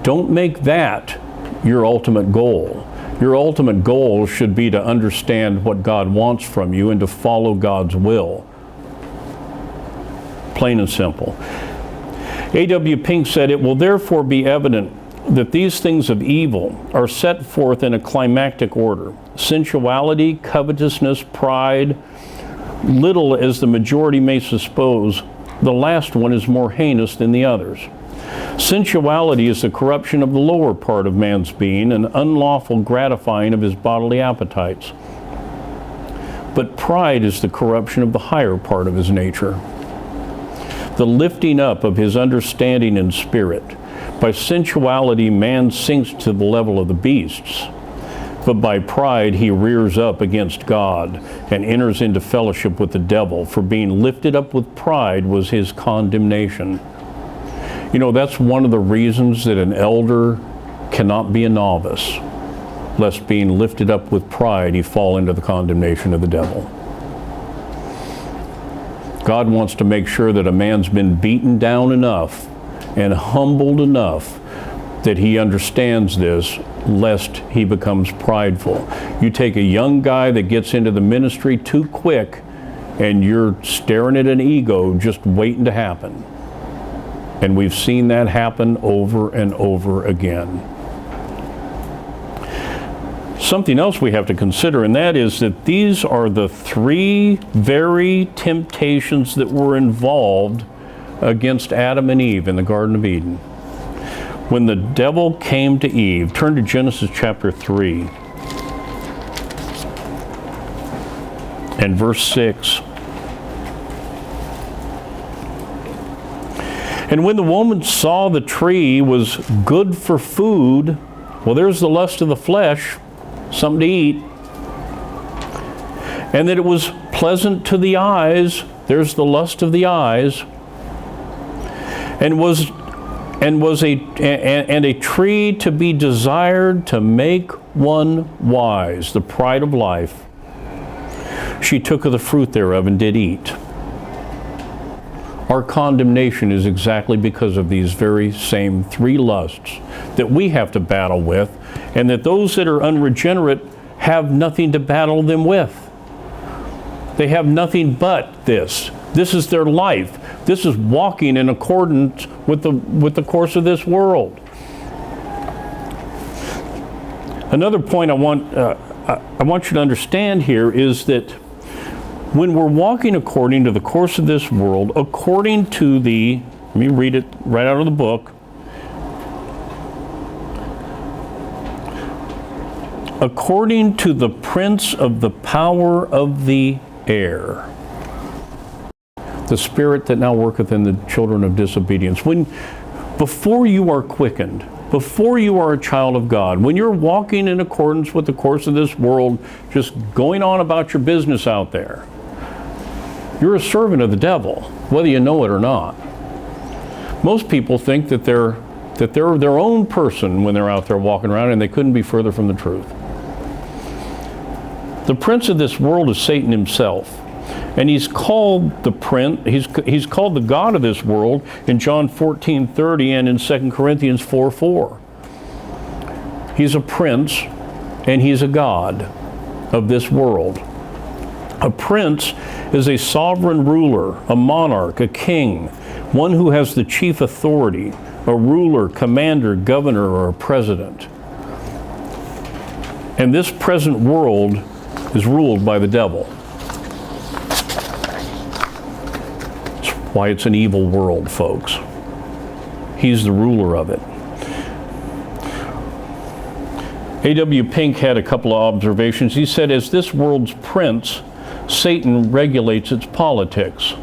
don't make that your ultimate goal. Your ultimate goal should be to understand what God wants from you and to follow God's will. Plain and simple. A.W. Pink said, "It will therefore be evident that these things of evil are set forth in a climactic order. Sensuality, covetousness, pride, little as the majority may suppose, the last one is more heinous than the others. Sensuality is the corruption of the lower part of man's being, an unlawful gratifying of his bodily appetites. But pride is the corruption of the higher part of his nature, the lifting up of his understanding and spirit. By sensuality, man sinks to the level of the beasts, but by pride he rears up against God and enters into fellowship with the devil, for being lifted up with pride was his condemnation." You know, that's one of the reasons that an elder cannot be a novice, lest being lifted up with pride he fall into the condemnation of the devil. God wants to make sure that a man's been beaten down enough and humbled enough that he understands this, lest he becomes prideful. You take a young guy that gets into the ministry too quick, and you're staring at an ego just waiting to happen. And we've seen that happen over and over again. something else we have to consider, and that is that these are the three very temptations that were involved against Adam and Eve in the Garden of Eden. When the devil came to Eve, turn to Genesis chapter 3 and verse 6. And when the woman saw the tree was good for food, well, there's the lust of the flesh, something to eat, and that it was pleasant to the eyes, there's the lust of the eyes, and a tree to be desired to make one wise, the pride of life. She took of the fruit thereof and did eat. Our condemnation is exactly because of these very same three lusts that we have to battle with, and that those that are unregenerate have nothing to battle them with. They have nothing but this. This is their life. This is walking in accordance with the course of this world. Another point I want you to understand here is that when we're walking according to the course of this world, according to let me read it right out of the book, according to the prince of the power of the air, the spirit that now worketh in the children of disobedience. Before you are quickened, before you are a child of God, when you're walking in accordance with the course of this world, just going on about your business out there, you're a servant of the devil, whether you know it or not. Most people think that they're their own person when they're out there walking around, and they couldn't be further from the truth. The prince of this world is Satan himself, and he's called the prince. He's called the god of this world in John 14:30 and in 2 Corinthians 4:4. He's a prince, and he's a god of this world. A prince is a sovereign ruler, a monarch, a king, one who has the chief authority, a ruler, commander, governor, or a president. And this present world is ruled by the devil. That's why it's an evil world, folks. He's the ruler of it. A.W. Pink had a couple of observations. He said, as this world's prince, Satan regulates its politics.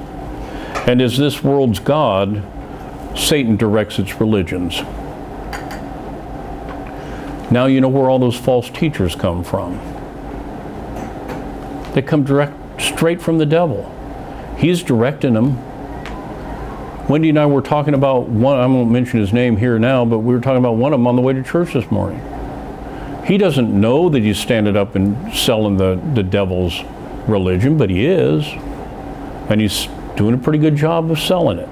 And as this world's God, Satan directs its religions. Now you know where all those false teachers come from. They come straight from the devil. He's directing them. Wendy and I were talking about one, I won't mention his name here now, but we were talking about one of them on the way to church this morning. He doesn't know that he's standing up and selling the devil's religion, but he is. And he's doing a pretty good job of selling it,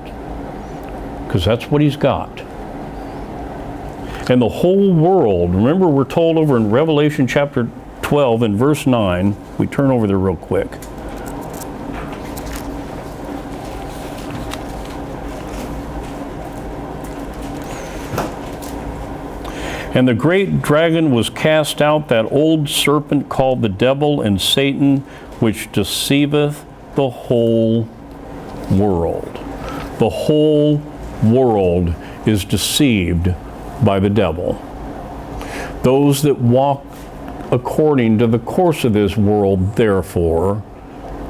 because that's what he's got. And the whole world, remember we're told over in Revelation chapter 12 and verse 9, we turn over there real quick. And the great dragon was cast out, that old serpent called the devil and Satan, which deceiveth the whole world. The whole world is deceived by the devil. Those that walk according to the course of this world, therefore,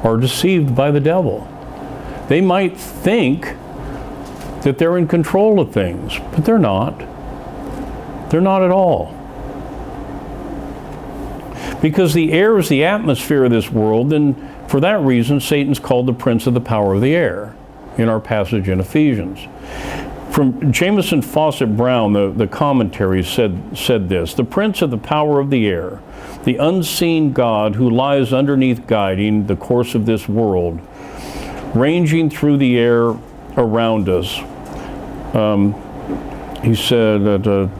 are deceived by the devil. They might think that they're in control of things, but they're not. They're not at all. Because the air is the atmosphere of this world, and for that reason, Satan's called the prince of the power of the air in our passage in Ephesians. From Jameson Fawcett Brown, the commentary said this: the prince of the power of the air, the unseen God who lies underneath guiding the course of this world, ranging through the air around us. He said that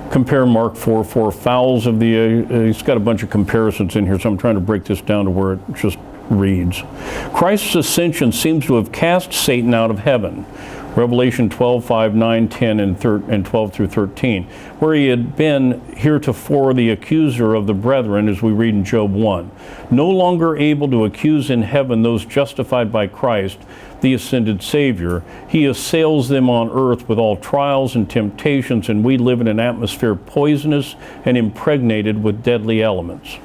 compare Mark 4:4, fowls of the air. He's got a bunch of comparisons in here, so I'm trying to break this down to where it just reads. Christ's ascension seems to have cast Satan out of heaven, Revelation 12, 5, 9, 10, and 12 through 13, where he had been heretofore the accuser of the brethren, as we read in Job 1, no longer able to accuse in heaven those justified by Christ, the ascended Savior. He assails them on earth with all trials and temptations, and we live in an atmosphere poisonous and impregnated with deadly elements.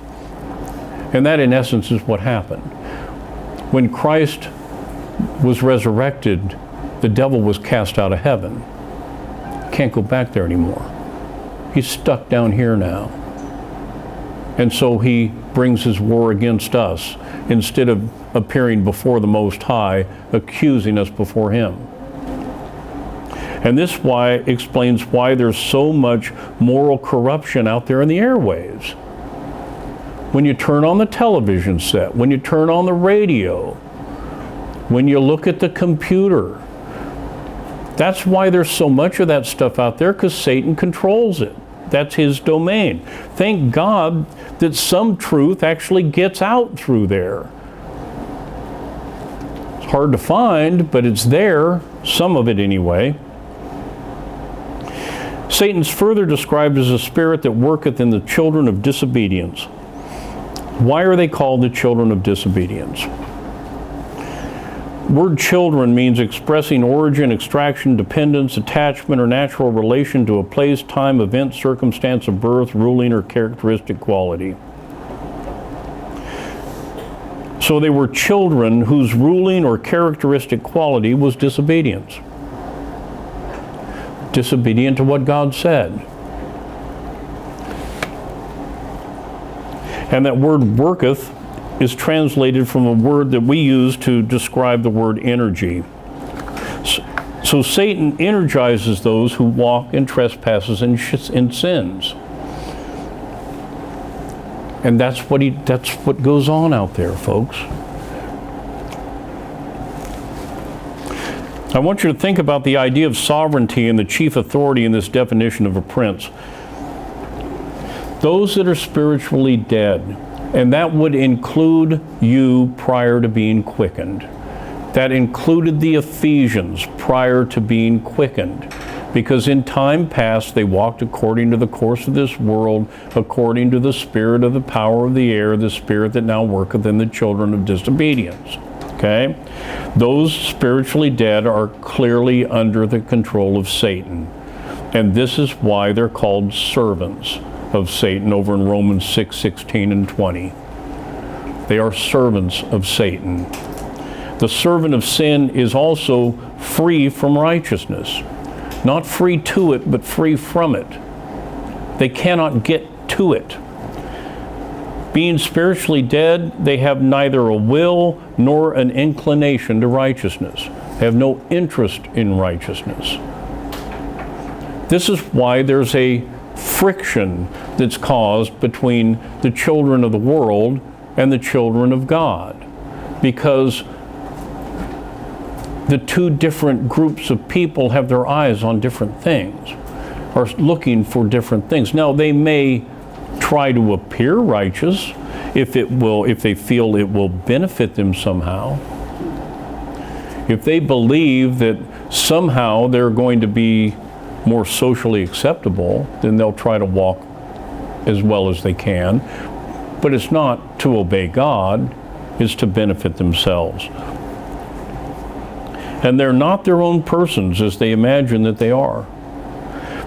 And that, in essence, is what happened. When Christ was resurrected, the devil was cast out of heaven. Can't go back there anymore. He's stuck down here now. And so he brings his war against us instead of appearing before the Most High, accusing us before him. And this explains why there's so much moral corruption out there in the airwaves. When you turn on the television set, when you turn on the radio, when you look at the computer, that's why there's so much of that stuff out there, because Satan controls it. That's his domain. Thank God that some truth actually gets out through there. It's hard to find, but it's there, some of it anyway. Satan's further described as a spirit that worketh in the children of disobedience. Why are they called the children of disobedience? Word children means expressing origin, extraction, dependence, attachment, or natural relation to a place, time, event, circumstance of birth, ruling, or characteristic quality. So they were children whose ruling or characteristic quality was disobedience. Disobedient to what God said. And that word worketh is translated from a word that we use to describe the word energy. So Satan energizes those who walk in trespasses and sins. And that's what goes on out there, folks. I want you to think about the idea of sovereignty and the chief authority in this definition of a prince. Those that are spiritually dead, and that would include you prior to being quickened. That included the Ephesians prior to being quickened. Because in time past they walked according to the course of this world, according to the spirit of the power of the air, the spirit that now worketh in the children of disobedience. Okay? Those spiritually dead are clearly under the control of Satan. And this is why they're called servants of Satan over in Romans 6, 16 and 20. They are servants of Satan. The servant of sin is also free from righteousness. Not free to it, but free from it. They cannot get to it. Being spiritually dead, they have neither a will nor an inclination to righteousness. They have no interest in righteousness. This is why there's a friction that's caused between the children of the world and the children of God, because the two different groups of people have their eyes on different things, are looking for different things. Now, they may try to appear righteous if they feel it will benefit them somehow. If they believe that somehow they're going to be more socially acceptable, then they'll try to walk as well as they can. But it's not to obey God, it's to benefit themselves. And they're not their own persons as they imagine that they are.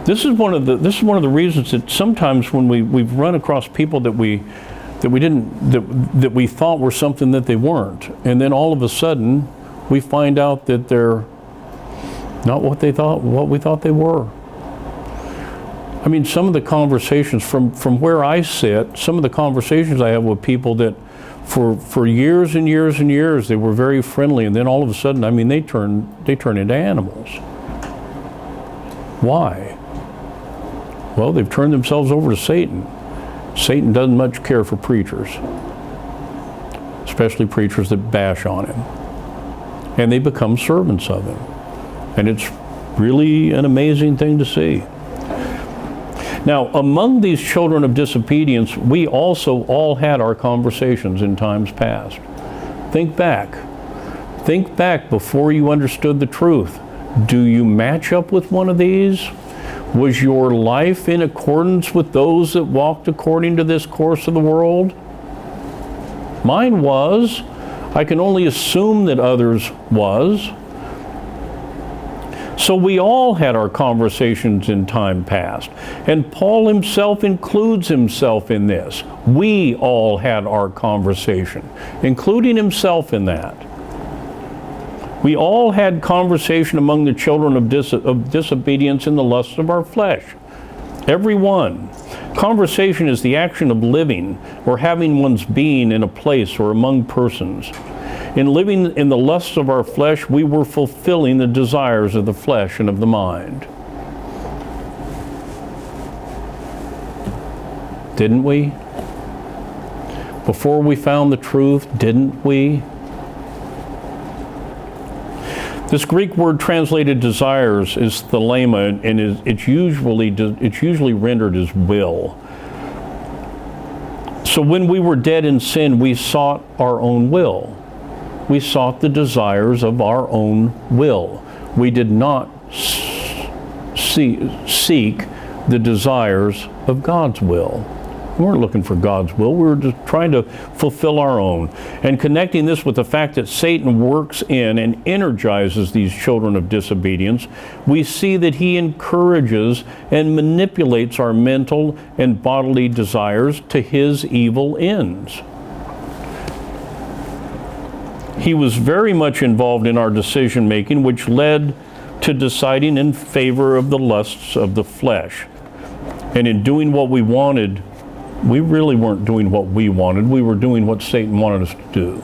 This is one of the reasons that sometimes when we've run across people that we thought were something that they weren't, and then all of a sudden we find out that they're not what we thought they were. I mean, some of the conversations from where I sit, some of the conversations I have with people that for years and years and years they were very friendly, and then all of a sudden, I mean, they turn into animals. Why? Well, they've turned themselves over to Satan. Satan doesn't much care for preachers, especially preachers that bash on him. And they become servants of him. And it's really an amazing thing to see. Now, among these children of disobedience, we also all had our conversations in times past. Think back. Think back before you understood the truth. Do you match up with one of these? Was your life in accordance with those that walked according to this course of the world? Mine was. I can only assume that others was. So we all had our conversations in time past. And Paul himself includes himself in this. We all had our conversation, including himself in that. We all had conversation among the children of disobedience in the lusts of our flesh. Every one. Conversation is the action of living or having one's being in a place or among persons. In living in the lusts of our flesh, we were fulfilling the desires of the flesh and of the mind. Didn't we? Before we found the truth, didn't we? This Greek word translated desires is thelema, and it's usually rendered as will. So when we were dead in sin, we sought our own will. We sought the desires of our own will. We did not seek the desires of God's will. We weren't looking for God's will. We were just trying to fulfill our own. And connecting this with the fact that Satan works in and energizes these children of disobedience, we see that he encourages and manipulates our mental and bodily desires to his evil ends. He was very much involved in our decision making, which led to deciding in favor of the lusts of the flesh. And in doing what we wanted, we really weren't doing what we wanted. We were doing what Satan wanted us to do.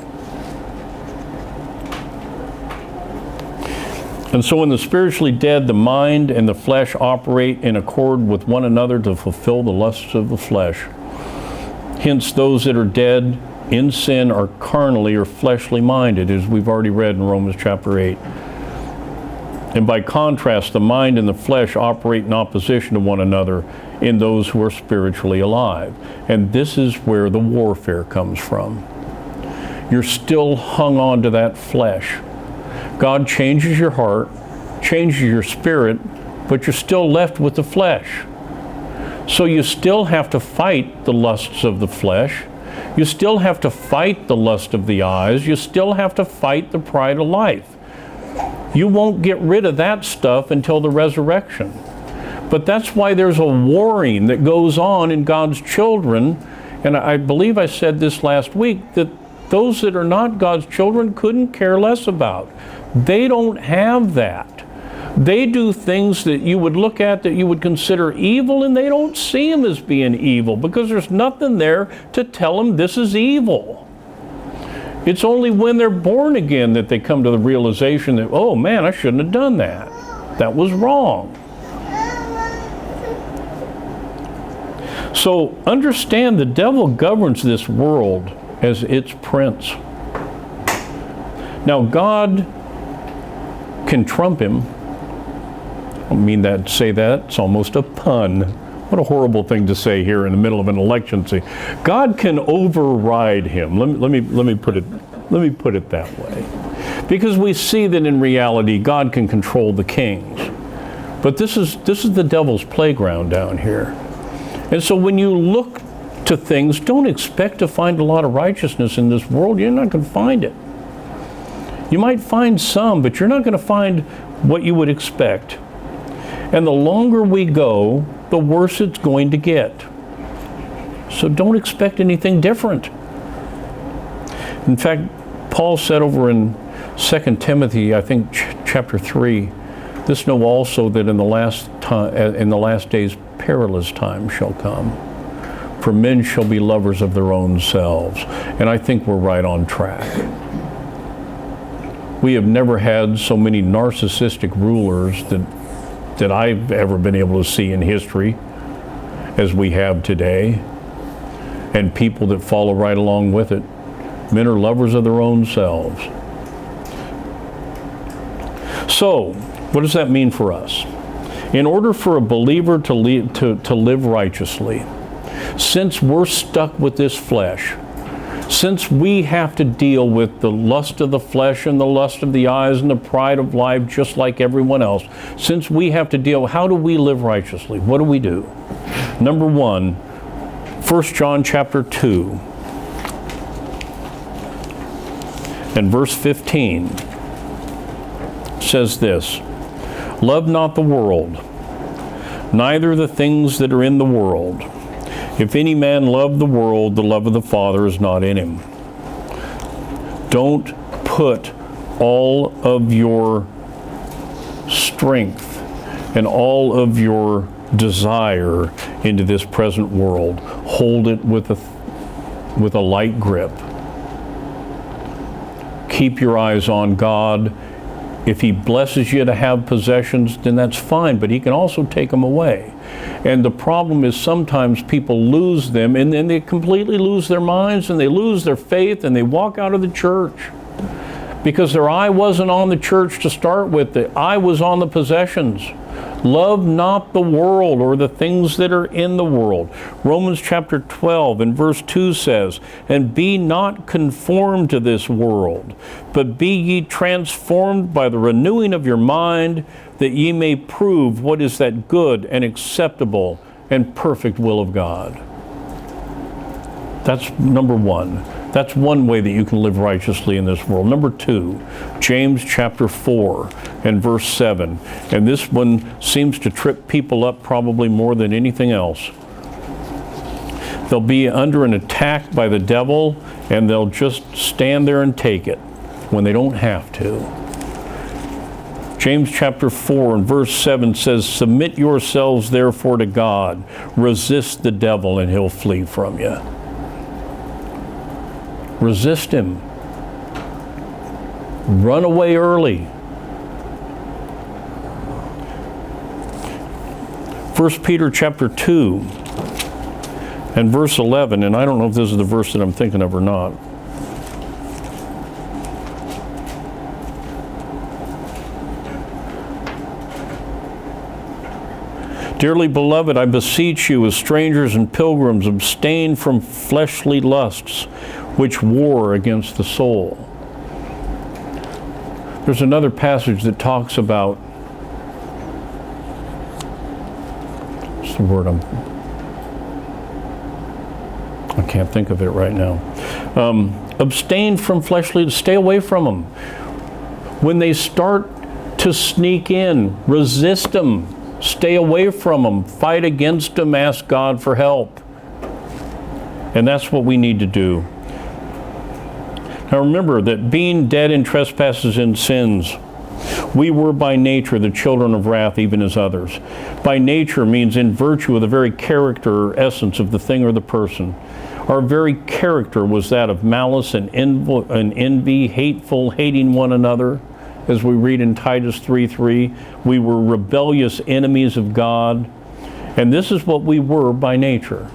And so in the spiritually dead, the mind and the flesh operate in accord with one another to fulfill the lusts of the flesh. Hence, those that are dead in sin are carnally or fleshly minded, as we've already read in Romans chapter 8. And by contrast, the mind and the flesh operate in opposition to one another in those who are spiritually alive. And this is where the warfare comes from. You're still hung on to that flesh. God changes your heart, changes your spirit, but you're still left with the flesh. So you still have to fight the lusts of the flesh. You still have to fight the lust of the eyes. You still have to fight the pride of life. You won't get rid of that stuff until the resurrection. But that's why there's a warring that goes on in God's children. And I believe I said this last week, that those that are not God's children couldn't care less about. They don't have that. They do things that you would look at that you would consider evil, and they don't see them as being evil because there's nothing there to tell them this is evil. It's only when they're born again that they come to the realization that, oh man, I shouldn't have done that. That was wrong. So understand, the devil governs this world as its prince. Now God can trump him. I don't mean that to say that. It's almost a pun. What a horrible thing to say here in the middle of an election. See, God can override him. Let me put it that way, because we see that in reality God can control the kings, but this is the devil's playground down here. And so when you look to things, don't expect to find a lot of righteousness in this world. You're not going to find it. You might find some, but you're not going to find what you would expect. And the longer we go, the worse it's going to get. So don't expect anything different. In fact, Paul said over in 2 Timothy, I think chapter 3, this know also that in the last days perilous times shall come. For men shall be lovers of their own selves. And I think we're right on track. We have never had so many narcissistic rulers that I've ever been able to see in history as we have today, and people that follow right along with it. Men are lovers of their own selves. So, what does that mean for us? In order for a believer to live righteously, since we're stuck with this flesh, Since we have to deal with the lust of the flesh and the lust of the eyes and the pride of life just like everyone else, since we have to deal, how do we live righteously? What do we do? Number one, 1 John chapter 2 and verse 15 says this, "Love not the world, neither the things that are in the world. If any man love the world, the love of the Father is not in him." Don't put all of your strength and all of your desire into this present world. Hold it with a light grip. Keep your eyes on God. If He blesses you to have possessions, then that's fine, but He can also take them away. And the problem is sometimes people lose them, and then they completely lose their minds, and they lose their faith, and they walk out of the church. Because their eye wasn't on the church to start with, the eye was on the possessions. Love not the world or the things that are in the world. Romans chapter 12 and verse 2 says, "And be not conformed to this world, but be ye transformed by the renewing of your mind, that ye may prove what is that good and acceptable and perfect will of God." That's number one. That's one way that you can live righteously in this world. Number two, James chapter 4 and verse 7. And this one seems to trip people up probably more than anything else. They'll be under an attack by the devil, and they'll just stand there and take it when they don't have to. James chapter 4 and verse 7 says, "Submit yourselves therefore to God. Resist the devil, and he'll flee from you." Resist him. Run away early. 1 Peter chapter 2 and verse 11, and I don't know if this is the verse that I'm thinking of or not. "Dearly beloved, I beseech you as strangers and pilgrims, abstain from fleshly lusts, which war against the soul." There's another passage that talks about, what's the word I can't think of it right now. Abstain from fleshly, stay away from them. When they start to sneak in, resist them. Stay away from them. Fight against them. Ask God for help. And that's what we need to do. Now remember that being dead in trespasses and sins, we were by nature the children of wrath, even as others. By nature means in virtue of the very character or essence of the thing or the person. Our very character was that of malice and envy, hateful, hating one another. As we read in Titus 3:3, we were rebellious enemies of God. And this is what we were by nature.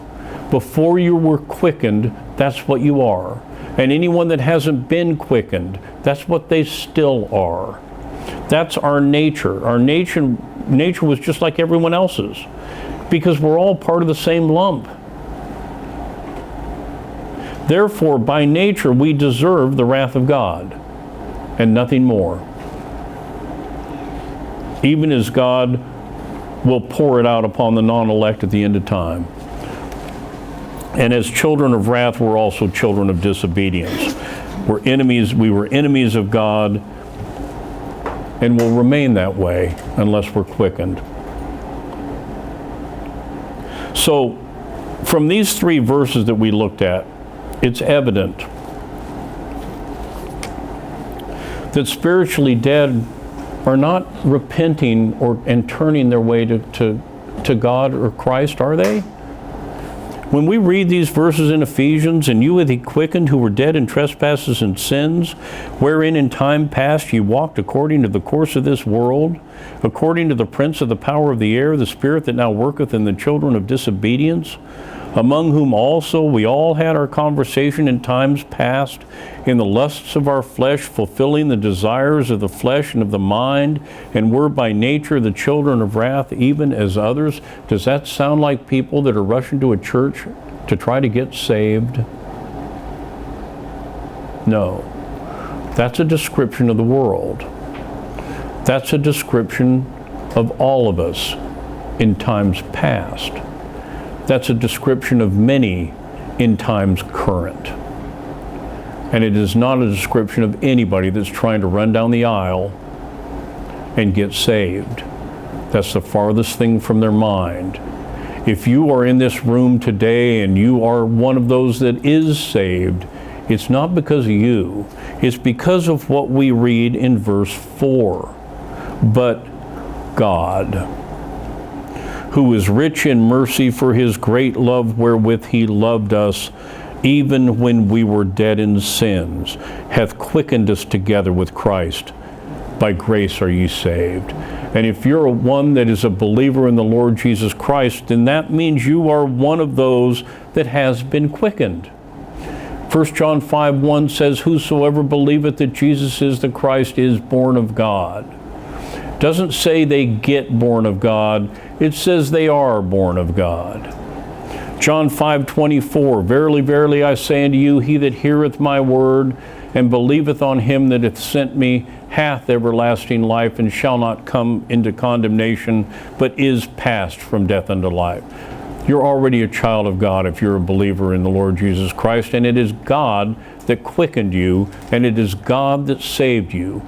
Before you were quickened, that's what you are. And anyone that hasn't been quickened, that's what they still are. That's our nature. Our nature was just like everyone else's, because we're all part of the same lump. Therefore, by nature, we deserve the wrath of God and nothing more. Even as God will pour it out upon the non-elect at the end of time. And as children of wrath, we're also children of disobedience. We were enemies of God, and will remain that way unless we're quickened. So, from these three verses that we looked at, it's evident that spiritually dead are not repenting and turning their way to God or Christ, are they? When we read these verses in Ephesians, "And you hath he quickened who were dead in trespasses and sins, wherein in time past ye walked according to the course of this world, according to the prince of the power of the air, the spirit that now worketh in the children of disobedience, among whom also we all had our conversation in times past, in the lusts of our flesh, fulfilling the desires of the flesh and of the mind, and were by nature the children of wrath, even as others." Does that sound like people that are rushing to a church to try to get saved? No. That's a description of the world. That's a description of all of us in times past. That's a description of many in times current. And it is not a description of anybody that's trying to run down the aisle and get saved. That's the farthest thing from their mind. If you are in this room today and you are one of those that is saved, it's not because of you. It's because of what we read in verse 4. But God, who is rich in mercy for his great love wherewith he loved us, even when we were dead in sins, hath quickened us together with Christ. By grace are ye saved. And if you're one that is a believer in the Lord Jesus Christ, then that means you are one of those that has been quickened. 1 John 5:1 says, whosoever believeth that Jesus is the Christ is born of God. It doesn't say they get born of God. It says they are born of God. John 5:24, verily, verily, I say unto you, he that heareth my word and believeth on him that hath sent me hath everlasting life, and shall not come into condemnation, but is passed from death unto life. You're already a child of God if you're a believer in the Lord Jesus Christ, and it is God that quickened you, and it is God that saved you.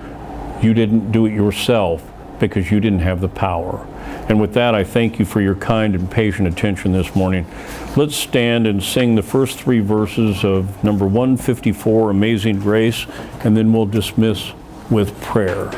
You didn't do it yourself because you didn't have the power. And with that, I thank you for your kind and patient attention this morning. Let's stand and sing the first 3 verses of number 154, Amazing Grace, and then we'll dismiss with prayer.